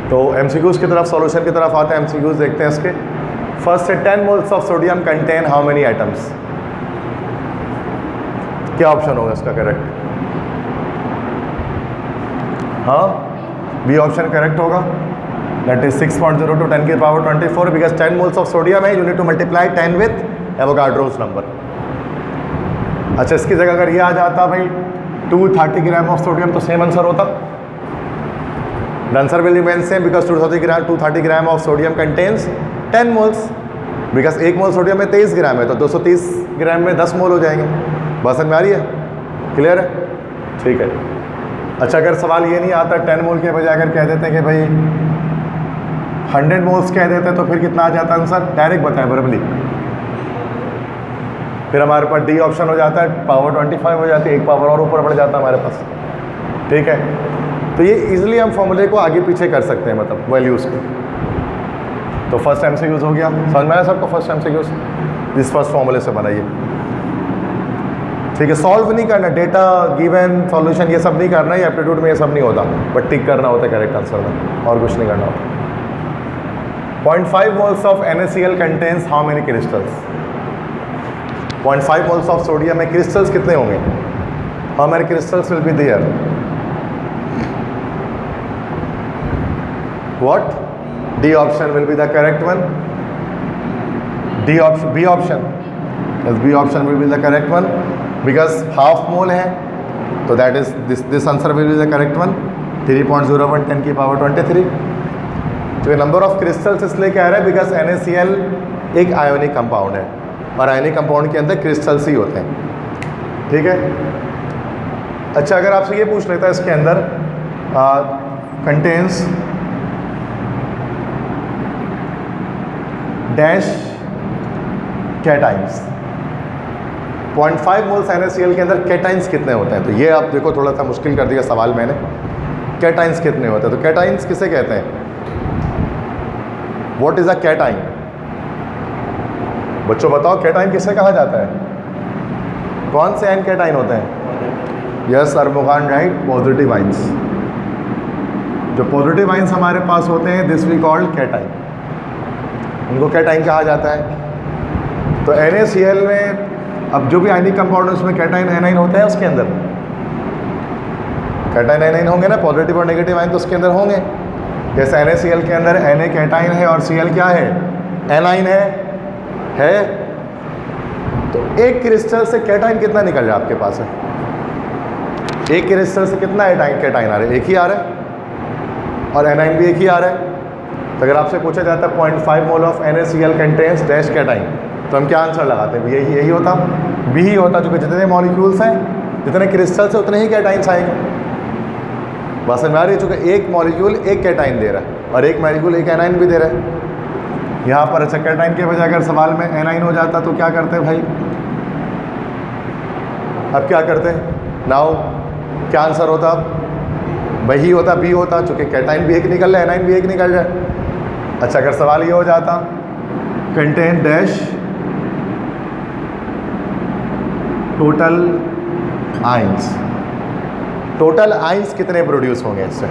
तो MCQs की तरफ, सॉल्यूशन की तरफ आते हैं। MCQs देखते हैं इसके। फर्स्ट है 10 moles of sodium contain how many atoms? क्या ऑप्शन होगा इसका करेक्ट? हाँ, बी ऑप्शन करेक्ट होगा, दैट इज 6.02 10 की power 24, because 10 moles of sodium है, you need to multiply 10 with Avogadro's number. अच्छा, इसकी जगह अगर ये आ जाता भाई 230 ग्राम ऑफ सोडियम, तो सेम आंसर होता। The answer will remain same because 230 gram of sodium contains 10 moles, because 1 mole sodium में 23 ग्राम है, तो 230 ग्राम में 10 मोल हो जाएंगे। बात समझ में आ रही है? क्लियर है? ठीक है। अच्छा, अगर सवाल ये नहीं आता 10 मोल के बजाय अगर कह देते हैं कि भाई 100 मोल्स कह देते हैं, तो फिर कितना आ जाता आंसर? डायरेक्ट बताएं वर्बली। फिर हमारे पास डी ऑप्शन हो जाता है, पावर 25 हो जाती है, 1 पावर और ऊपर बढ़ जाता है हमारे पास। ठीक है, तो ये इजीली हम फॉर्मूले को आगे पीछे कर सकते हैं, मतलब वैल्यूज़ को। तो फर्स्ट MCQs हो गया, समझ में आया सबको? फर्स्ट MCQs इस फर्स्ट फॉर्मूले से बनाइए। ठीक है, सॉल्व नहीं करना, डेटा गिवन सॉल्यूशन ये सब नहीं करना, ये एप्टीट्यूड में ये सब नहीं होता, बट टिक करना होता है करेक्ट आंसर में, और कुछ नहीं करना होता। 0.5 moles of NaCl contains how many crystals? 0.5 moles of sodium में क्रिस्टल्स कितने होंगे? How many crystals will be there? What? D option will be the correct one. D option, B option, B option will be the correct one, because half mole है, तो that is this answer will be the correct one. 3.01 10 की power 23। तो number of crystals इसलिए कह रहे हैं because NaCl एक ionic compound है और आयोनिक कंपाउंड के अंदर क्रिस्टल्स ही होते हैं, ठीक है। अच्छा, अगर आपसे ये पूछ लेता है इसके अंदर contains dash cations, 0.5 moles NaCl के अंदर कैटाइंस कितने होते हैं? तो ये आप देखो थोड़ा सा मुश्किल कर दिया सवाल मैंने, कैटाइंस कितने होते हैं? तो कैटाइंस किसे कहते हैं? What is a cation? बच्चों बताओ कैटाइन किसे कहा जाता है? कौन से आयन कैटाइन होते हैं? Yes Arumugan, right, positive ions. जो पॉजिटिव आयंस हमारे पास होते हैं दिस वी कॉल्ड कैटाइन, उनको कैटाइन कहा जाता है। तो NaCl में अब जो भी आयनिक कंपाउंड है उसमें कैटाइन एनाइन होता है, उसके अंदर कैटाइन एनाइन होंगे ना, पॉजिटिव और नेगेटिव आयन तो उसके अंदर होंगे। जैसे NaCl के अंदर Na कैटाइन है और Cl क्या है? एनाइन है। तो एक क्रिस्टल से कैटाइन कितना निकल रहा है आपके पास है? एक क्रिस्टल से कितना कैटाइन आ रहा है? एक ही आ रहा है और एनाइन भी एक ही आ रहा है। तो अगर आपसे पूछा जाता है 0.5 mole of NaCl contains dash cation, तो हम क्या आंसर लगाते हैं? यही होता, बी ही होता, क्योंकि जितने मॉलिक्यूल्स हैं, जितने क्रिस्टल्स हैं, उतने ही कैटाइंस आएंगे। बस समझ आ रही है, चूँकि एक मॉलिक्यूल एक कैटाइन दे रहा है और एक मॉलिक्यूल एक एनाइन भी दे रहा है। यहाँ पर अच्छा कैटाइन के बजाय अगर सवाल में एनाइन हो जाता तो क्या करते भाई? अब क्या करते? नाउ क्या आंसर होता? अब वही होता, बी होता, चूँकि कैटाइन भी एक निकल रहा है, एनाइन भी एक निकल रहा है। अच्छा, अगर सवाल ये हो जाता contain dash total ions, total ions कितने प्रोड्यूस होंगे इससे?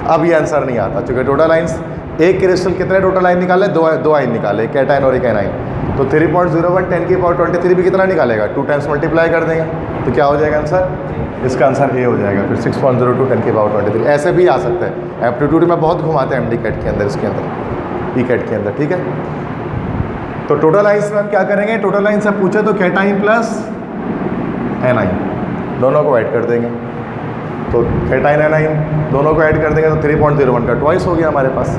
अब ये आंसर नहीं आता, क्योंकि टोटल आयंस, एक क्रिस्टल कितने टोटल आयन निकाले? दो आयन निकाले, एक कैटाइन और एक एनाइन। तो 3.01 10 की पावर 23 भी कितना निकालेगा? 2 टाइम्स मल्टीप्लाई कर देंगे तो क्या हो जाएगा आंसर? इसका आंसर ए हो जाएगा। फिर 6.02 10 की पावर 23 ऐसे भी आ सकता है। एप्टीट्यूड में बहुत घुमाते हैं MD कैट के अंदर, इसके अंदर ई कैट के अंदर, ठीक है। तो टोटल आयंस में हम क्या करेंगे? टोटल आयंस से पूछे तो कैटाइन प्लस एनाइन दोनों को ऐड कर देंगे, तो कैटाइन एनाइन दोनों को ऐड कर देंगे तो 3.01 का ट्वाइस हो गया हमारे पास।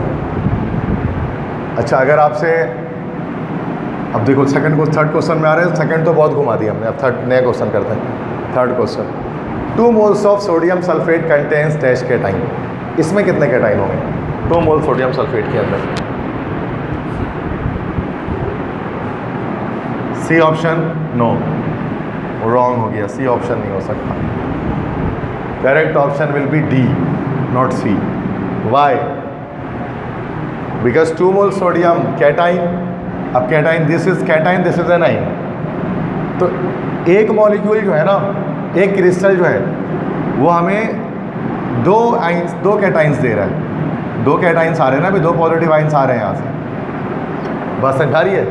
अच्छा, अगर आपसे अब देखो थर्ड क्वेश्चन में आ रहे हैं, सेकंड तो बहुत घुमा दिया हमने, अब थर्ड नया क्वेश्चन करते हैं। Third question, 2 moles of sodium sulphate contains dash cation, इसमें कितने कैटाइन होंगे? 2 मोल सोडियम सल्फेट के अंदर। सी ऑप्शन नो, रॉन्ग हो गया, सी ऑप्शन नहीं हो सकता। Correct option will be D, not C. Why? Because 2 mole sodium cation, अब cation this is cation, this is anion, तो एक मॉलिक्यूल जो है ना, एक क्रिस्टल जो है वो हमें दो कैटाइंस दे रहा है। 2 कैटाइंस आ रहे हैं ना, अभी 2 पॉजिटिव आइंस आ रहे हैं यहाँ से। बस समझा रही है?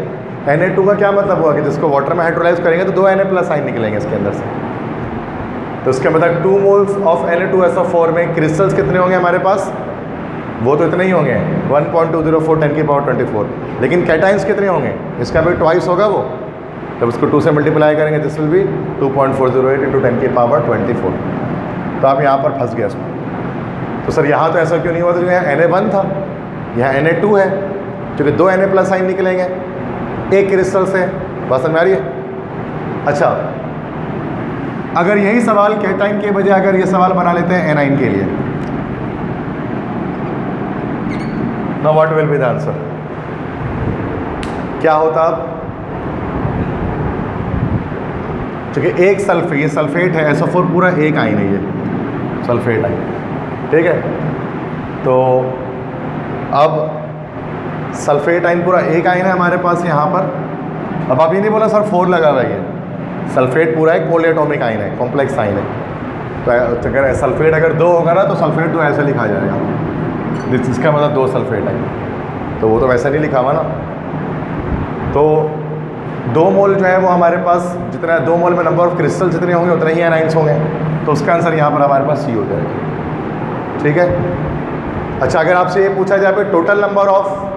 Na2 का क्या मतलब हुआ कि जिसको वाटर में हाइड्रोलाइज करेंगे तो 2 Na+ आइन निकलेंगे इसके अंदर से। तो इसका मतलब 2 मोल्स ऑफ Na2SO4 में क्रिस्टल्स कितने होंगे हमारे पास? वो तो इतने ही होंगे, 1.204 10 की पावर 24। लेकिन कैटाइंस कितने होंगे? इसका भी ट्वाइस होगा वो, जब उसको 2 से मल्टीप्लाई करेंगे दिस विल बी 2.408 × 10 की पावर 24। तो आप यहाँ पर फंस गए इसमें। तो सर यहाँ तो ऐसा क्यों नहीं हुआ? तो यहाँ Na1 था, यहाँ Na2 है, क्योंकि 2 Na+ आइन निकलेंगे एक क्रिस्टल से। बात समझ आ रही है? अच्छा, अगर यही सवाल कैटाइन के बजाय अगर ये सवाल बना लेते हैं एनाइन के लिए, now what will be the answer? क्या होता? अब क्योंकि एक सल्फेट, ये सल्फेट है, SO4 पूरा एक आइन है, ये सल्फेट आइन, ठीक है। तो अब सल्फेट आइन पूरा एक आइन है हमारे पास यहाँ पर। अब आप ये नहीं बोला सर 4 लगा हुआ है, सल्फेट पूरा एक पॉलीएटॉमिक आइन है, कॉम्प्लेक्स आइन है। तो अगर सल्फेट अगर 2 होगा ना तो सल्फेट तो ऐसे लिखा जाएगा, इसका मतलब 2 सल्फेट है, तो वो तो वैसा नहीं लिखा हुआ ना। तो 2 मोल जो है वो हमारे पास, जितना 2 मोल में नंबर ऑफ क्रिस्टल जितने होंगे उतने ही एनाइंस होंगे, तो उसका आंसर यहाँ पर हमारे पास सी हो जाएगा, ठीक है। अच्छा, अगर आपसे ये पूछा जाए पे टोटल नंबर ऑफ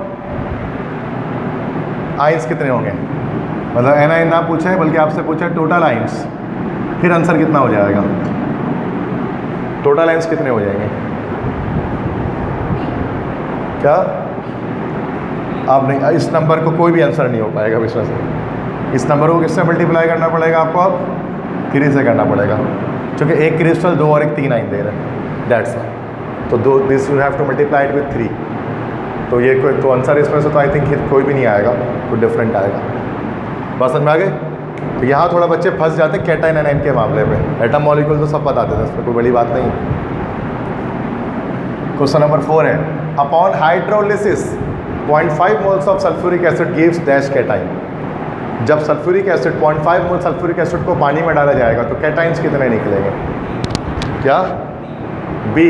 आइंस कितने होंगे, मतलब एनाइन ना पूछे बल्कि आपसे पूछे टोटल आइंस, फिर आंसर कितना हो जाएगा? टोटल आइंस कितने हो जाएंगे? क्या आप नहीं, इस नंबर को कोई भी आंसर नहीं हो पाएगा इसमें से। इस नंबर को किससे मल्टीप्लाई करना पड़ेगा आपको? अब 3 से करना पड़ेगा, क्योंकि एक क्रिस्टल 2 और एक 3 आइन दे रहा है, दैट्स तो दो, this you have to multiply it with 3। तो ये कोई तो आंसर इसमें से तो आई थिंक कोई भी नहीं आएगा, तो डिफरेंट आएगा। बात समझ में आ गई? तो यहाँ थोड़ा बच्चे फंस जाते हैं कैटाइन एनाइन के मामले में। एटम मॉलिक्यूल तो सब बताते थे, इसमें कोई बड़ी बात नहीं है। क्वेश्चन नंबर 4 है, upon hydrolysis 0.5 moles of sulphuric acid gives dash cation. जब सल्फ्यूरिक एसिड 0.5 मोल सल्फ्यूरिक एसिड को पानी में डाला जाएगा तो कैटाइन्स कितने निकलेंगे? क्या? बी?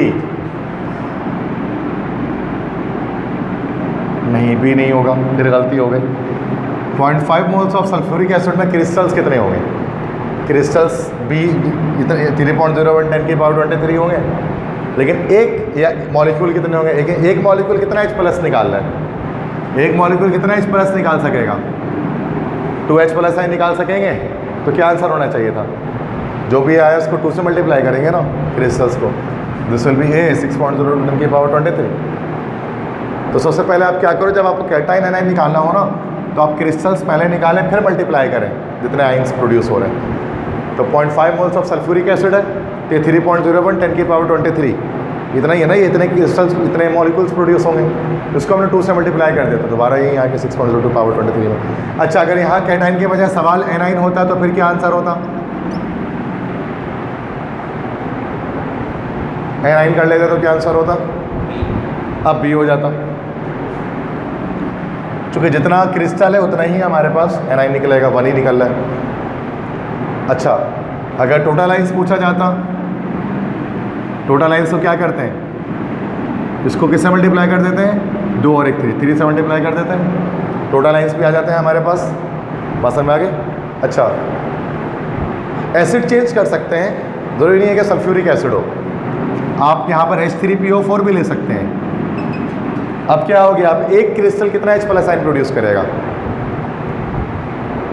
नहीं, बी नहीं होगा, फिर गलती हो गई। 0.5 मोल्स ऑफ सल्फ्यूरिक एसिड में क्रिस्टल्स कितने होंगे? क्रिस्टल्स बी इतने 3.01 10 की पावर 23 होंगे, लेकिन एक या मॉलिक्यूल कितने होंगे? एक मॉलिक्यूल कितना H प्लस निकाल रहा है? एक मॉलिक्यूल कितना H प्लस निकाल सकेगा? 2H प्लस आई निकाल सकेंगे? तो क्या आंसर होना चाहिए था? जो भी आया उसको 2 से मल्टीप्लाई करेंगे ना क्रिस्टल्स को। दिस विल बी ए 6.02 10 की पावर 23। तो सबसे पहले आप क्या करो, जब आपको कैटाइन एनाइन निकालना हो ना, तो आप क्रिस्टल्स पहले निकालें फिर मल्टीप्लाई करें जितने आइंस प्रोड्यूस हो रहे हैं। तो 0.5 मोल्स ऑफ सल्फ्यूरिक एसिड है, तो 3.01 10 की पावर 23 इतना ही है ना, ये इतने क्रिस्टल्स इतने मॉलिक्यूल्स प्रोड्यूस होंगे। उसको हमने 2 से मल्टीप्लाई कर दिया तो दोबारा यही आके 6.02 पावर 23 में। अच्छा, अगर यहाँ कैटाइन के बजाय सवाल एनाइन होता तो फिर क्या आंसर होता? एनाइन कर लेते तो क्या आंसर होता? अब बी हो जाता, चूँकि जितना क्रिस्टल है उतना ही हमारे पास एनाइन निकलेगा, 1 ही निकल रहा है। अच्छा, अगर टोटल आइंस पूछा जाता, टोटल आइंस तो क्या करते हैं? इसको किससे मल्टीप्लाई कर देते हैं? 2 और 1 3 से मल्टीप्लाई कर देते हैं, टोटल आइंस भी आ जाते हैं हमारे पास। बात समझ में आ गई? अच्छा, एसिड चेंज कर सकते हैं, ज़रूरी नहीं है कि सल्फ्यूरिक एसिड हो, आप यहाँ पर H3PO4 भी ले सकते हैं। अब क्या हो गया? आप एक क्रिस्टल कितना H प्लस आयन प्रोड्यूस करेगा?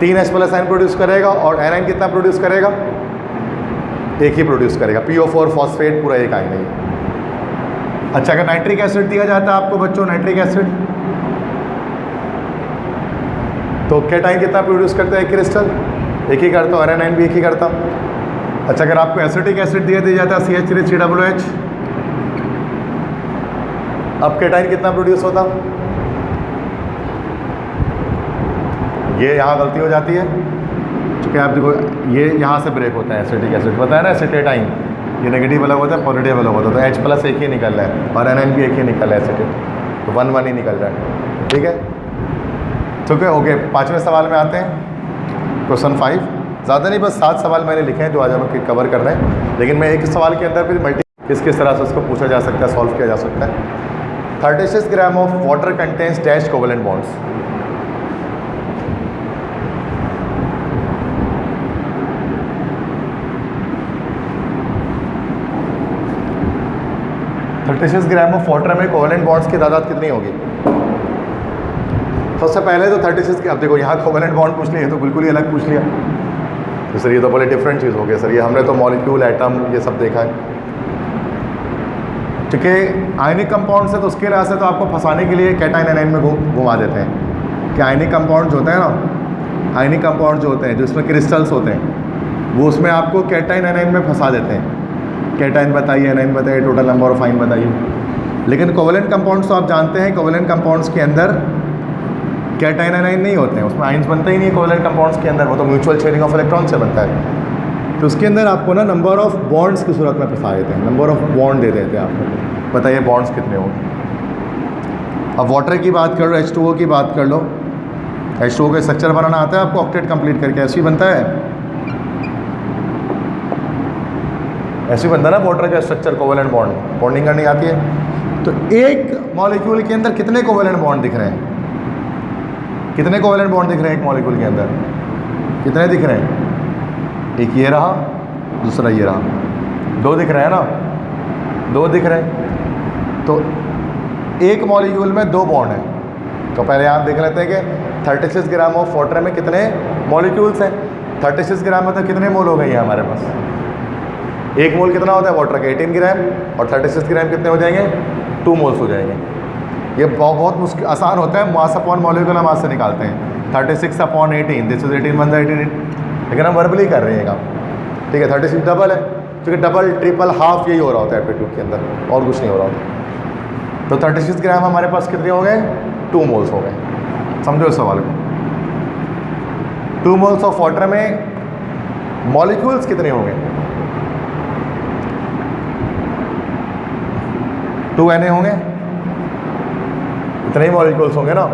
3 H प्लस आयन प्रोड्यूस करेगा, और एनाइन कितना प्रोड्यूस करेगा? एक ही प्रोड्यूस करेगा, PO4 फॉस्फेट पूरा एक आयन है। अच्छा, अगर नाइट्रिक एसिड दिया जाता है आपको बच्चों, नाइट्रिक एसिड, तो कैटाइन कितना प्रोड्यूस करता है? एक क्रिस्टल एक ही करता, और एनाइन भी एक ही करता। अच्छा, अगर आपको एसिटिक एसिड दिया जाता है CH3COOH, अब कैटाइन कितना प्रोड्यूस होता? ये यहाँ गलती हो जाती है, क्योंकि आप देखो ये यहाँ से ब्रेक होता है एसिटिक एसिड, पता है ना, एसिटेटाइन, ये नेगेटिव अलग होता है, पॉजिटिव अलग होता है, तो H प्लस एक ही निकल रहा है और एनाइन भी एक ही निकल रहा है एसिटिक, तो 1 1 ही निकल रहा है। ठीक है, ठीक है, ओके। 5वें सवाल में आते हैं, क्वेश्चन 5। ज़्यादा नहीं, बस 7 सवाल मैंने लिखे हैं जो आज हम कवर कर रहे हैं, लेकिन मैं एक सवाल के अंदर फिर किस तरह से उसको पूछा जा सकता है, सॉल्व किया जा सकता है। 36 gram of water contains dash covalent bonds. Gram of water में कोवेलेंट बॉन्ड्स की तादाद कितनी होगी? सबसे पहले तो 36, अब देखो यहाँ कोवेलेंट बॉन्ड पूछ लिया तो बिल्कुल ही अलग पूछ लिया, तो सर ये तो बड़े डिफरेंट चीज़ हो गई सर, ये हमने तो मॉलिक्यूल एटम ये सब देखा है। क्योंकि आयनिक कंपाउंड से तो उसके लिहाज से तो आपको फंसाने के लिए कैटाइन एनाइन में घुमा देते हैं कि आयनिक कंपाउंड जो होते हैं ना, आयनिक कंपाउंड जो होते हैं, जो इसमें क्रिस्टल्स होते हैं, वो उसमें आपको कैटाइन एनाइन में फंसा देते हैं। कैटाइन बताइए, एनाइन बताइए, टोटल नंबर ऑफ आइन बताइए। लेकिन कोवेलेंट कंपाउंड्स तो आप जानते हैं, कोवेलेंट कंपाउंड्स के अंदर कैटाइन एनाइन नहीं होते हैं, उसमें आइंस बनते ही नहीं है कोवेलेंट कंपाउंड्स के अंदर, वो तो म्यूचुअल शेयरिंग ऑफ इलेक्ट्रॉन से बनता है। तो उसके अंदर आपको ना नंबर ऑफ बॉन्ड्स की सूरत में फंसा देते हैं, नंबर ऑफ बॉन्ड दे देते हैं आपको, बताइए बॉन्ड्स कितने होंगे। अब वाटर की बात कर लो, H2O की बात कर लो, H2O का स्ट्रक्चर बनाना आता है आपको, ऑक्टेट कंप्लीट करके ऐसे ही बनता है, ऐसे ही बनता है ना वाटर का स्ट्रक्चर, कोवेलेंट बॉन्ड, बॉन्डिंग करनी आती है। तो एक मॉलिक्यूल के अंदर कितने कोवेलेंट बॉन्ड दिख रहे हैं? कितने कोवेलेंट बॉन्ड दिख रहे हैं एक मॉलिक्यूल के अंदर? कितने दिख रहे हैं? एक ये रहा, दूसरा ये रहा, 2 दिख रहे हैं ना, 2 दिख रहे हैं। तो एक मॉलिक्यूल में 2 बॉन्ड हैं, तो पहले आप देख लेते हैं कि 36 ग्राम ऑफ वाटर में कितने मॉलिक्यूल्स हैं। 36 ग्राम में तो कितने मोल हो गए हैं हमारे पास? 1 मोल कितना होता है वाटर का? 18 ग्राम, और 36 ग्राम कितने हो जाएंगे? 2 मोल्स हो जाएंगे। ये बहुत मुश्किल आसान होता है, मास अपॉन मॉलिक्यूलर मास से निकालते हैं 36/18, दिस इज 18 1 18, लेकिन हम वर्बली कर रहे हैं काम, ठीक है। 36 डबल है, क्योंकि डबल ट्रिपल हाफ यही हो रहा होता है एप्टीट्यूड के अंदर, और कुछ नहीं हो रहा होता। तो 36 ग्राम हमारे पास कितने हो गए? 2 मोल्स हो गए। समझो इस सवाल को। 2 मोल्स ऑफ वाटर में मॉलिक्यूल्स कितने होंगे? 2 Na होंगे, इतने ही मॉलिक्यूल्स होंगे ना।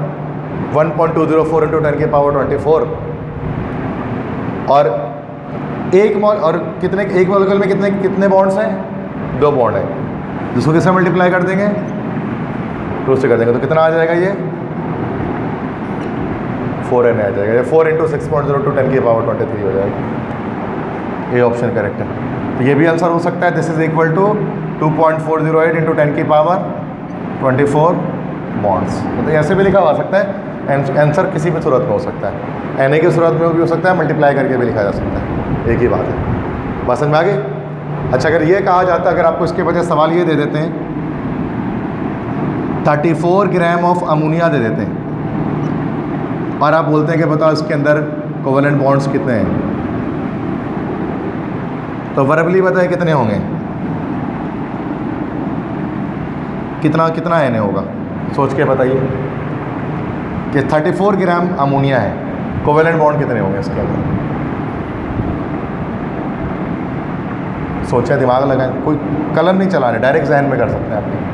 1.204 × 10⁻24। और एक मॉलिक्यूल में कितने बॉन्ड्स हैं? 2 बॉन्ड हैं, जिसको किससे मल्टीप्लाई कर देंगे? 2 से कर देंगे, तो कितना आ जाएगा? ये 4 Na आ जाएगा। ये 4 × 6.02 10⁻23 हो जाएगा। ये ऑप्शन करेक्ट है। तो ये भी आंसर हो सकता है। This is equal to 2.408 × 10⁻24 bonds. मतलब ऐसे भी लिखा जा सकता है, आंसर किसी भी सूरत में हो सकता है, Na की सूरत में भी हो सकता है, मल्टीप्लाई करके भी लिखा जा सकता है, एक ही बात है। बात समझ में आ गई? अच्छा, अगर ये कहा जाता, अगर आपको इसके वजह सवाल ये दे देते हैं 34 ग्राम ऑफ अमोनिया दे देते हैं, और आप बोलते हैं कि बताओ इसके अंदर कोवेलेंट बॉन्ड्स कितने हैं, तो वर्बली बताए कितने होंगे? कितना Na होगा? सोच के बताइए कि 34 ग्राम अमोनिया है, कोवेलेंट बॉन्ड कितने होंगे इसके अंदर? सोचें, दिमाग लगाएं, कोई कलम नहीं चलाने, डायरेक्ट जहन में कर सकते हैं आपके।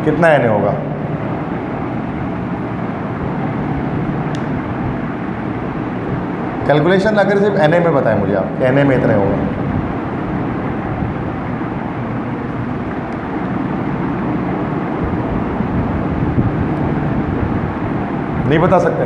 कितना Na होगा? कैलकुलेशन अगर सिर्फ Na में बताएं मुझे आप, Na में इतने होगा। नहीं बता सकते?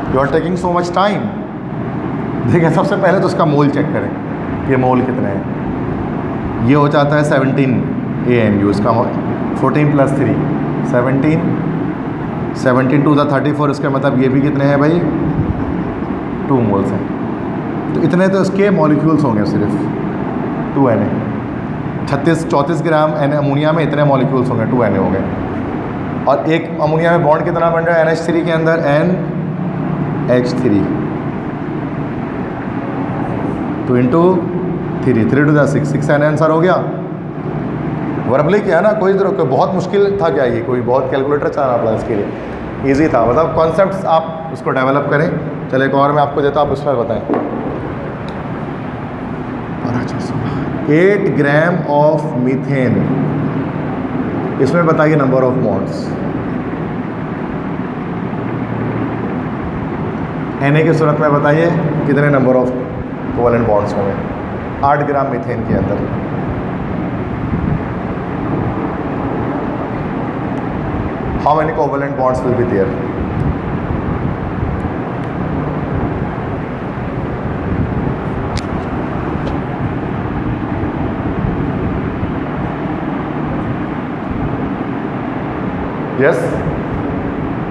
You are taking so much time. देखिए, सबसे पहले तो उसका मोल चेक करें, ये मोल कितने हैं। ये हो जाता है 17 AMU, इसका 14 + 3 17, 17 × 34, इसका मतलब ये भी कितने हैं भाई? 2 मोल्स हैं। तो इतने तो इसके मॉलिक्यूल्स होंगे सिर्फ 2 Na। 34 ग्राम अमोनिया में इतने मॉलिक्यूल्स होंगे, 2 Na हो गए। और एक अमोनिया में बॉन्ड कितना बन रहा है NH3 के अंदर? NH3 2 × 3 3 × 6 Na आंसर हो गया। वर्बली किया ना, कोई बहुत मुश्किल था क्या? ये कोई बहुत कैलकुलेटर चलाना पड़ा इसके लिए? इजी था, मतलब कॉन्सेप्ट्स आप उसको डेवलप करें। चले, एक और मैं आपको देता हूँ, आप उस पर बताएं। 8 ग्राम ऑफ मीथेन, इसमें बताइए नंबर ऑफ बॉन्ड्स। Na की सूरत में बताइए कितने नंबर ऑफ कोवेलेंट बॉन्ड्स होंगे 8 ग्राम मीथेन के अंदर? How many covalent bonds will be there? Yes,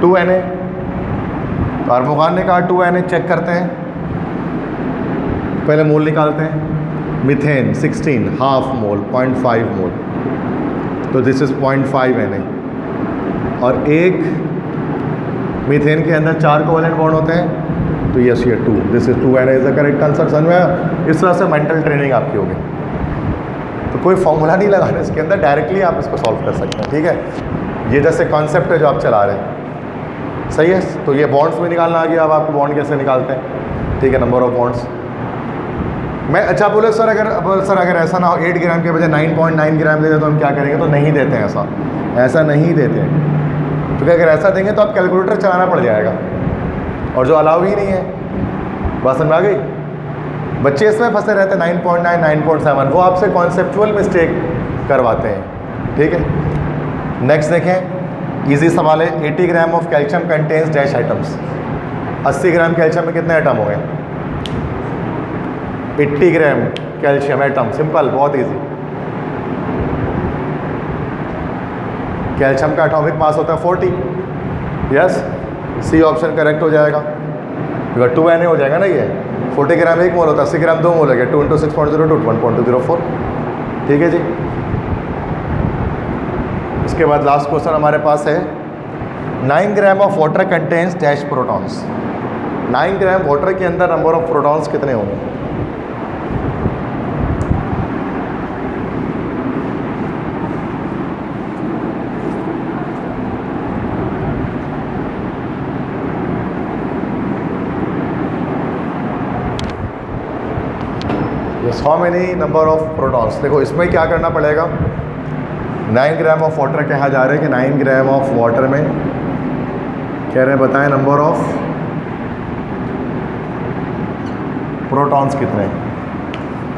2 Na। कार्बोखान ने कहा 2 Na, चेक करते हैं, पहले मोल निकालते हैं। मीथेन 16, हाफ मोल 0.5 मोल, तो दिस इज 0.5 Na। और एक मीथेन के अंदर 4 कोवेलेंट बॉन्ड होते हैं, तो यस, ये 2, this is 2 Na is the correct answer. समझ में? इस तरह से मेंटल ट्रेनिंग आपकी होगी। तो कोई फॉर्मूला नहीं लगाना इसके अंदर, डायरेक्टली आप इसको सॉल्व कर सकते हैं, ठीक है। ये जैसे कॉन्सेप्ट है जो आप चला रहे हैं, सही है। तो ये बॉन्ड्स में निकालना आ गया। अब आपको बॉन्ड कैसे निकालते हैं, ठीक है, नंबर ऑफ बॉन्ड्स। मैं अच्छा बोले सर, अगर ऐसा ना हो 8 ग्राम के बजाय 9.9 ग्राम दे दे तो हम क्या करेंगे? तो नहीं देते हैं, ऐसा नहीं देते हैं, क्योंकि अगर ऐसा देंगे तो आप कैलकुलेटर चलाना पड़ जाएगा, और जो अलाउ ही नहीं है। बात समझ आ गई? बच्चे इसमें फंसे रहते हैं 9.9, 9.7, वो आपसे कॉन्सेप्चुअल मिस्टेक करवाते हैं, ठीक है। नेक्स्ट देखें, इजी सवाल है। 80 gram of calcium contains dash items. 80 gram calcium में कितने आइटम हो गए? 80 ग्राम कैल्शियम आइटम, सिंपल, बहुत इजी। कैल्शियम का एटॉमिक मास होता है 40, यस, सी ऑप्शन करेक्ट हो जाएगा। 2 Na हो जाएगा ना ये। 40 ग्राम 1 मोल होता है, 80 ग्राम 2 मोल हो गया। 2 × 6.02 1.204, ठीक है जी। इसके बाद लास्ट क्वेश्चन हमारे पास है, 9 gram of water contains dash protons. 9 gram water के अंदर नंबर ऑफ प्रोटॉन्स कितने होंगे? How many number of protons? देखो इसमें क्या करना पड़ेगा, 9 ग्राम ऑफ वाटर कहा जा रहा है कि 9 ग्राम ऑफ वाटर में कह रहे हैं बताएं नंबर ऑफ प्रोटॉन्स कितने।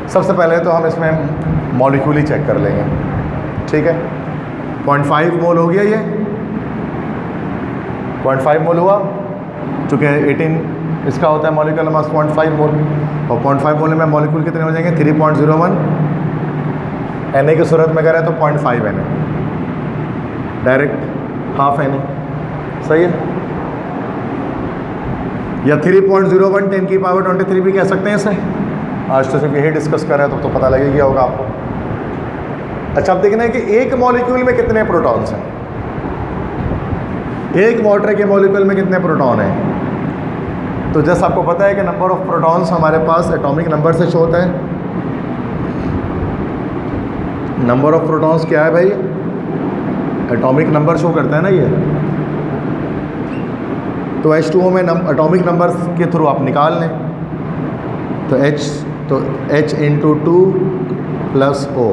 सबसे पहले तो हम इसमें मॉलिक्यूल ही चेक कर लेंगे, ठीक है। 0.5 मोल हो गया ये, 0.5 मोल हुआ, चूँकि 18 इसका होता है मॉलिक्यूलर मास 0.5 मोल, और 0.5 मोल में मॉलिक्यूल कितने हो जाएंगे? 3.01। Na की सूरत में करें तो 0.5 Na, डायरेक्ट हाफ Na, सही है। या 3.01 10⁻23 भी कह सकते हैं इसे। आज तो सिर्फ यही डिस्कस कर रहे हैं, तो पता लगेगा होगा आपको। अच्छा, अब देखना है कि एक मॉलिक्यूल में कितने प्रोटॉन्स हैं। एक वाटर के मॉलिक्यूल में कितने प्रोटॉन हैं? तो जैसे आपको पता है कि नंबर ऑफ प्रोटॉन्स हमारे पास एटॉमिक नंबर से शो होता है। नंबर ऑफ प्रोटॉन्स क्या है भाई? एटॉमिक नंबर शो करता है ना ये। तो H2O में एटॉमिक नंबर के थ्रू आप निकाल लें, तो H × 2 + O।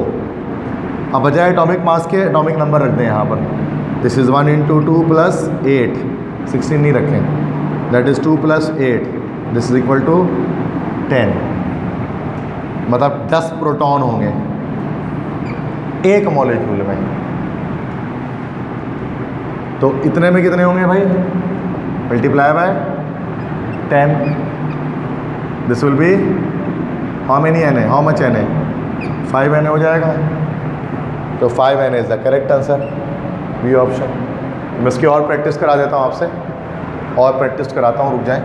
अब बजाय एटॉमिक मास के एटॉमिक नंबर रख दें यहाँ पर। दिस इज़ 1 × 2 + 8, 16 नहीं रखें, that is 2 + 8, this is equal to 10। मतलब 10 प्रोटॉन होंगे एक मॉलिक्यूल में। तो इतने में कितने होंगे भाई? Multiply by 10, this will be how many Na, how much Na? 5 Na हो जाएगा। तो 5 Na is the correct answer, B option. मैं इसकी और प्रैक्टिस करा देता हूँ आपसे, और प्रैक्टिस कराता हूँ, रुक जाएं।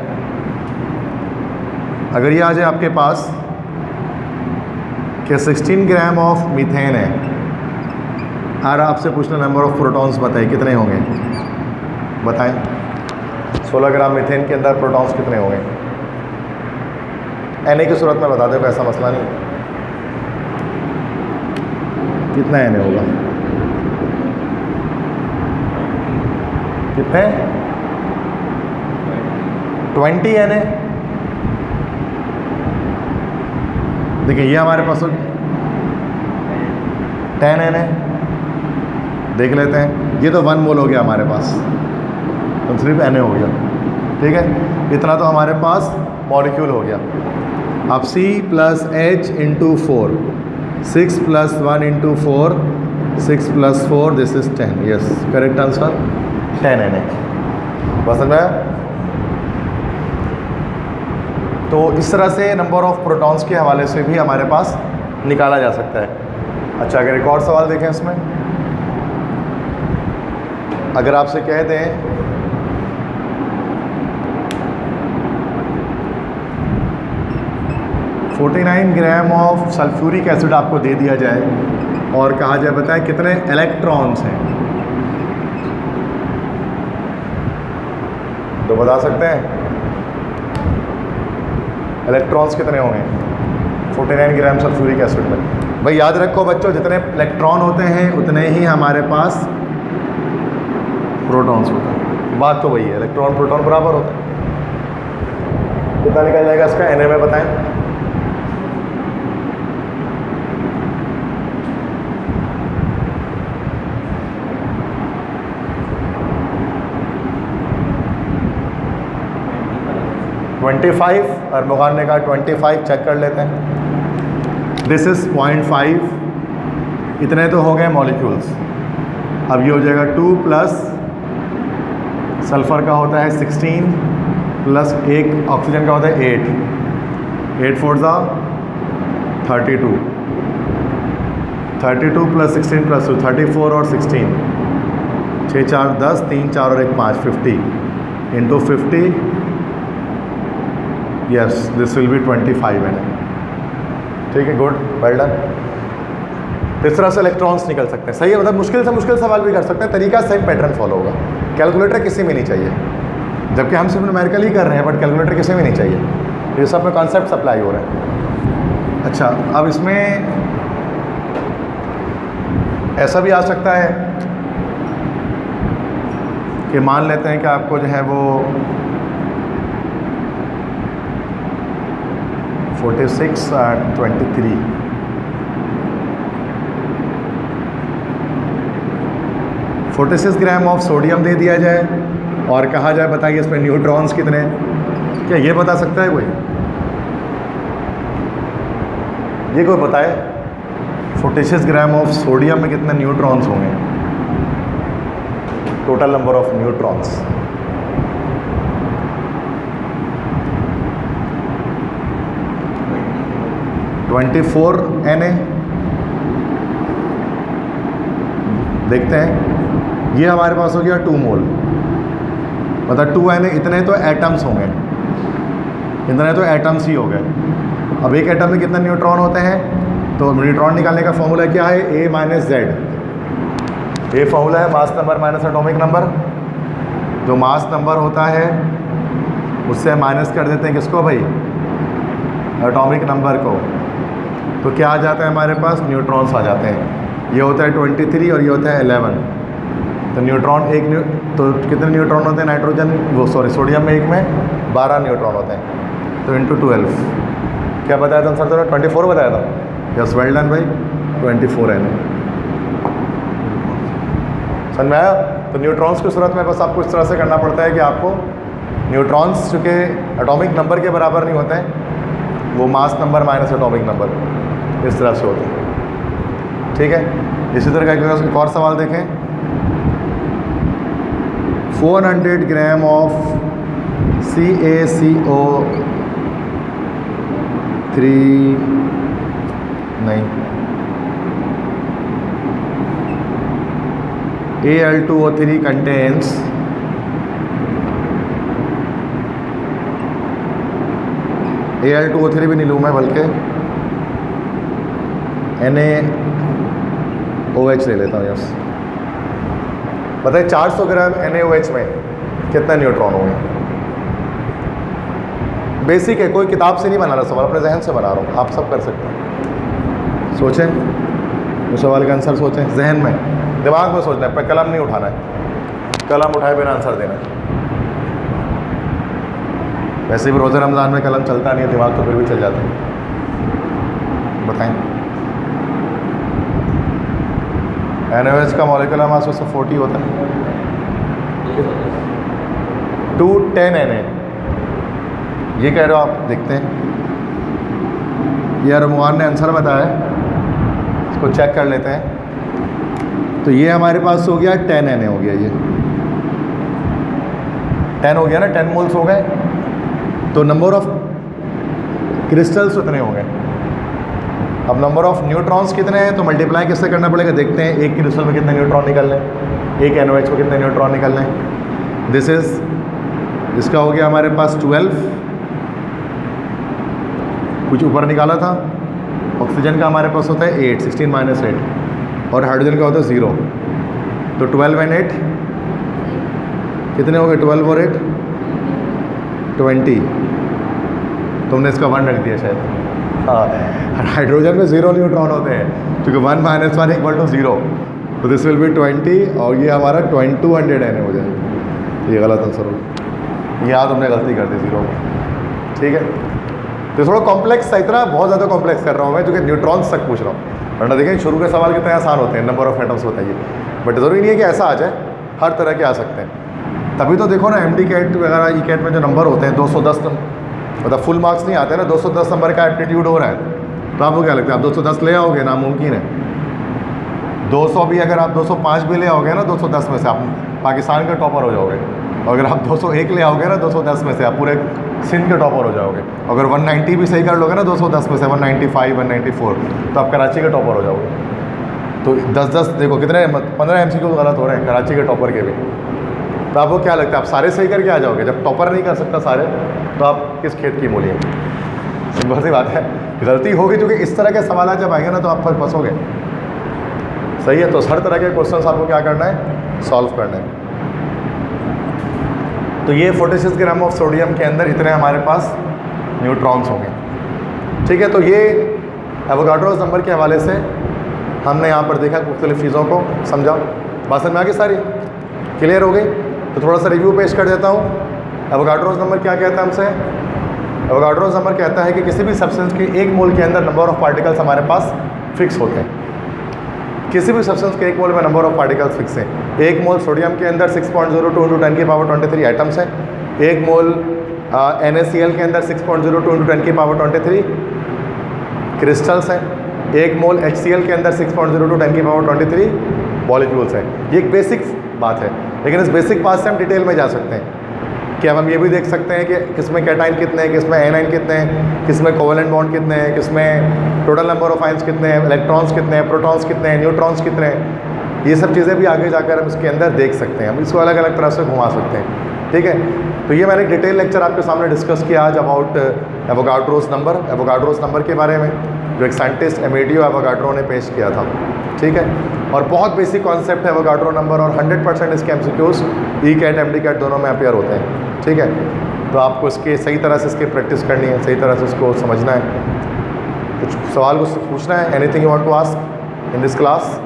अगर ये आ जाए आपके पास कि 16 ग्राम ऑफ मीथेन है, और आपसे पूछना नंबर ऑफ प्रोटॉन्स बताइए कितने होंगे, बताएं। 16 ग्राम मीथेन के अंदर प्रोटॉन्स कितने होंगे? Na की सूरत में बता दो, ऐसा मसला नहीं। कितना Na होगा? कितने? 20 Na। देखिए ये हमारे पास 10 Na, देख लेते हैं। ये तो 1 मोल हो गया हमारे पास, तो सिर्फ Na हो गया, ठीक है। इतना तो हमारे पास मॉलिक्यूल हो गया। अब C + H × 4, 6 + 1 × 4, 6 + 4, this is 10, yes, correct answer 10 Na। पसंद आया? तो इस तरह से नंबर ऑफ प्रोटॉन्स के हवाले से भी हमारे पास निकाला जा सकता है। अच्छा, अगर एक और सवाल देखें इसमें, अगर आपसे कह दें $49 ग्राम ऑफ सल्फ्यूरिक एसिड आपको दे दिया जाए और कहा जाए बताएं कितने इलेक्ट्रॉन्स हैं, तो बता सकते हैं इलेक्ट्रॉन्स कितने होंगे 49 ग्राम सल्फ्यूरिक एसिड में? भाई याद रखो बच्चों, जितने इलेक्ट्रॉन होते हैं उतने ही हमारे पास प्रोटॉन्स होते हैं। बात तो वही है, इलेक्ट्रॉन प्रोटॉन बराबर होता है। कितना निकल जाएगा इसका Na में बताएं? और मुगान ने कहा 25, चेक कर लेते हैं। दिस इज़ 0.5, इतने तो हो गए मॉलिक्यूल्स। अब ये हो जाएगा 2 प्लस सल्फ़र का होता है 16 प्लस एक ऑक्सीजन का होता है 8 4 ज़ा 32 32 प्लस 16 प्लस 2 34 और 16 6 4 10 3 4 और 1 5 50 into 50 yes this will B 25 N। ठीक है, गुड, वेल डन। इस तरह से इलेक्ट्रॉन्स निकल सकते हैं। सही है, मतलब मुश्किल से मुश्किल सवाल भी कर सकते हैं, तरीका सेम पैटर्न फॉलो होगा। कैलकुलेटर किसी में नहीं चाहिए, जबकि हम सिर्फ न्यूमेरिकल ही कर रहे हैं, बट कैलकुलेटर किसी में नहीं चाहिए। ये सब में कॉन्सेप्ट अप्लाई हो रहे हैं। अच्छा, अब इसमें ऐसा भी आ सकता है कि मान लेते हैं कि आपको जो है वो 46 और 23 46 ग्राम ऑफ सोडियम दे दिया जाए और कहा जाए बताइए इसमें न्यूट्रॉन्स कितने हैं। क्या ये बता सकता है कोई? ये कोई बताए 46 ग्राम ऑफ सोडियम में कितने न्यूट्रॉन्स होंगे? Total number of neutrons. Na देखते हैं, ये हमारे पास हो गया 2 मोल, मतलब 2Na इतने तो एटम्स होंगे, इतने तो एटम्स ही हो गए। अब एक एटम में कितने न्यूट्रॉन होते हैं? तो न्यूट्रॉन निकालने का फॉर्मूला क्या है? A minus Z. ये फॉर्मूला है mass number minus atomic number. जो मास नंबर होता है उससे माइनस कर देते हैं किसको भाई? एटॉमिक नंबर को। तो क्या आ जाता है हमारे पास? न्यूट्रॉन्स आ जाते हैं। ये होता है 23 और ये होता है 11। तो न्यूट्रॉन तो कितने न्यूट्रॉन होते हैं नाइट्रोजन सोडियम में? एक में 12 न्यूट्रॉन होते हैं, तो इंटू 12। क्या बताया था सर? 24 बताया था। यस, वेल डन भाई, 24 N। समझ में आया? तो न्यूट्रॉन्स की सूरत में बस आपको इस तरह से करना पड़ता है कि आपको न्यूट्रॉन्स चूँकि एटॉमिक नंबर के बराबर नहीं होते हैं, वो mass number minus atomic number इस तरह से होते हैं। ठीक है, इसी तरह का एक और सवाल देखें। 400 gram of Al2O3 contains Al2O3 भी नहीं लूँ मैं, बल्कि NaOH ले लेता हूँ। यस, बताइए 400 ग्राम NaOH में कितना न्यूट्रॉन होंगे? बेसिक है, कोई किताब से नहीं बना रहा सवाल, अपने जहन से बना रहा हूँ, आप सब कर सकते हैं। सोचें, उस सवाल का आंसर सोचें, जहन में, दिमाग में सोचना है, पर कलम नहीं उठाना है। कलम उठाए बिना आंसर देना है। वैसे भी रोज़ा रमज़ान में कलम चलता नहीं है, दिमाग तो फिर भी चल जाता है। बताएं। NaOH का मॉलिक्यूलर मास 40 होता है, 210 Na। ये कह रहे हो आप? देखते हैं, ये रमवान ने आंसर बताया है, इसको चेक कर लेते हैं। तो ये हमारे पास हो गया 10 Na हो गया, ये 10 हो गया ना, 10 मोल्स हो गए। तो नंबर ऑफ क्रिस्टल्स उतने हो गए। अब नंबर ऑफ न्यूट्रॉन्स कितने हैं? तो मल्टीप्लाई किससे करना पड़ेगा? देखते हैं एक क्रिस्टल में कितने न्यूट्रॉन निकल रहे हैं, एक NaOH में कितने न्यूट्रॉन निकल रहे हैं। दिस इज, इसका हो गया हमारे पास 12, कुछ ऊपर निकाला था। ऑक्सीजन का हमारे पास होता है 8, 16 माइनस 8, और हाइड्रोजन का होता है 0। तो 12 and 8 कितने हो गए? 12 और 8 20। तुमने इसका 1 रख दिया शायद। हाँ, हाइड्रोजन में 0 न्यूट्रॉन होते हैं, क्योंकि 1 - 1 = 0। तो दिस विल बी 20, और ये हमारा 2200 Na हो जाए। ये गलत आंसर होगा, यहाँ तुमने गलती कर दी 0। ठीक है, तो थोड़ा कॉम्प्लेक्स था, इतना बहुत ज़्यादा कॉम्प्लेक्स कर रहा हूँ मैं, जो कि न्यूट्रॉन्स तक पूछ रहा हूँ। वरना देखें शुरू के सवाल कितने आसान होते हैं, नंबर ऑफ एटम्स बताइए। बट ज़रूरी नहीं है कि ऐसा आ जाए, हर तरह के आ सकते हैं। तभी तो देखो ना, MD कैट वगैरह ECAT में जो नंबर होते हैं 210, मतलब फुल मार्क्स नहीं आते ना, 210 नंबर का एप्टीट्यूड हो रहा है, तो आपको क्या लगता है आप 210 ले आओगे? नामुमकिन है। 200 भी अगर आप 205 भी ले आओगे ना 210 में से, आप पाकिस्तान का टॉपर हो जाओगे। और अगर आप 201 ले आओगे ना 210 में से, आप पूरे सिंध के टॉपर हो जाओगे। अगर 190 भी सही कर लोगे ना 210 में से, 195, 194, तो आप कराची के टॉपर हो जाओगे। तो 10-10 देखो कितने 15 MCQ गलत हो रहे हैं कराची के टॉपर के भी। तो आपको क्या लगता है, आप सारे सही करके आ जाओगे? जब टॉपर नहीं कर सकता सारे, तो आप किस खेत की मूली हैं? सिंपल सी बात है, गलती होगी, क्योंकि इस तरह के सवाल जब आएंगे ना तो आप फिर फंसोगे। सही है, तो हर तरह के क्वेश्चंस आपको क्या करना है, सॉल्व करना है। तो ये 46 ग्राम ऑफ सोडियम के अंदर इतने हमारे पास न्यूट्रॉन्स होंगे। ठीक है, तो ये एवोगाड्रोस नंबर के हवाले से हमने यहाँ पर देखा, मुख्तलिफ चीज़ों को समझा। बात समझ में आ गई, सारी क्लियर हो गई? तो थोड़ा सा रिव्यू पेश कर देता हूँ। एवोगाड्रोस नंबर क्या कहता है हमसे? एवोगाड्रोस नंबर कहता है कि किसी भी सब्सटेंस के 1 मोल के अंदर नंबर ऑफ पार्टिकल्स हमारे पास फिक्स होते हैं। किसी भी सब्सटेंस के 1 मोल में नंबर ऑफ पार्टिकल्स फिक्स हैं। 1 मोल सोडियम के अंदर 6.02 × 10⁻23 एटम्स हैं। 1 मोल NaCl के अंदर 6.02 × 10⁻23 क्रिस्टल्स हैं। 1 मोल HCl के अंदर 6.02 × 10⁻23 मॉलिक्यूल्स हैं। ये एक बेसिक बात है, लेकिन इस बेसिक बात से हम डिटेल में जा सकते हैं कि अब हम ये भी देख सकते हैं कि किसमें कैटाइन कितने हैं, किसमें एनाइन कितने हैं, किसमें कोवेलेंट बॉन्ड कितने हैं, किसमें टोटल नंबर ऑफ आयंस कितने हैं, इलेक्ट्रॉन्स कितने हैं, प्रोटॉन्स कितने हैं, न्यूट्रॉन्स कितने हैं। ये सब चीज़ें भी आगे जाकर हम इसके अंदर देख सकते हैं, हम इसको अलग अलग तरह से घुमा सकते हैं। ठीक है, तो ये मैंने डिटेल लेक्चर आपके सामने डिस्कस किया आज about Avogadro's number, Avogadro's number के बारे में, जो एक साइंटिस्ट एमेडियो एवोगाड्रो ने पेश किया था। ठीक है, और बहुत बेसिक कॉन्सेप्ट है एवोगाड्रो नंबर, और 100% इसके MCQs ECAT MDCAT दोनों में अपीयर होते हैं। ठीक है, तो आपको इसके सही तरह से इसकी प्रैक्टिस करनी है, सही तरह से इसको समझना है। कुछ सवाल कुछ पूछना है? Anything you want to ask in this class?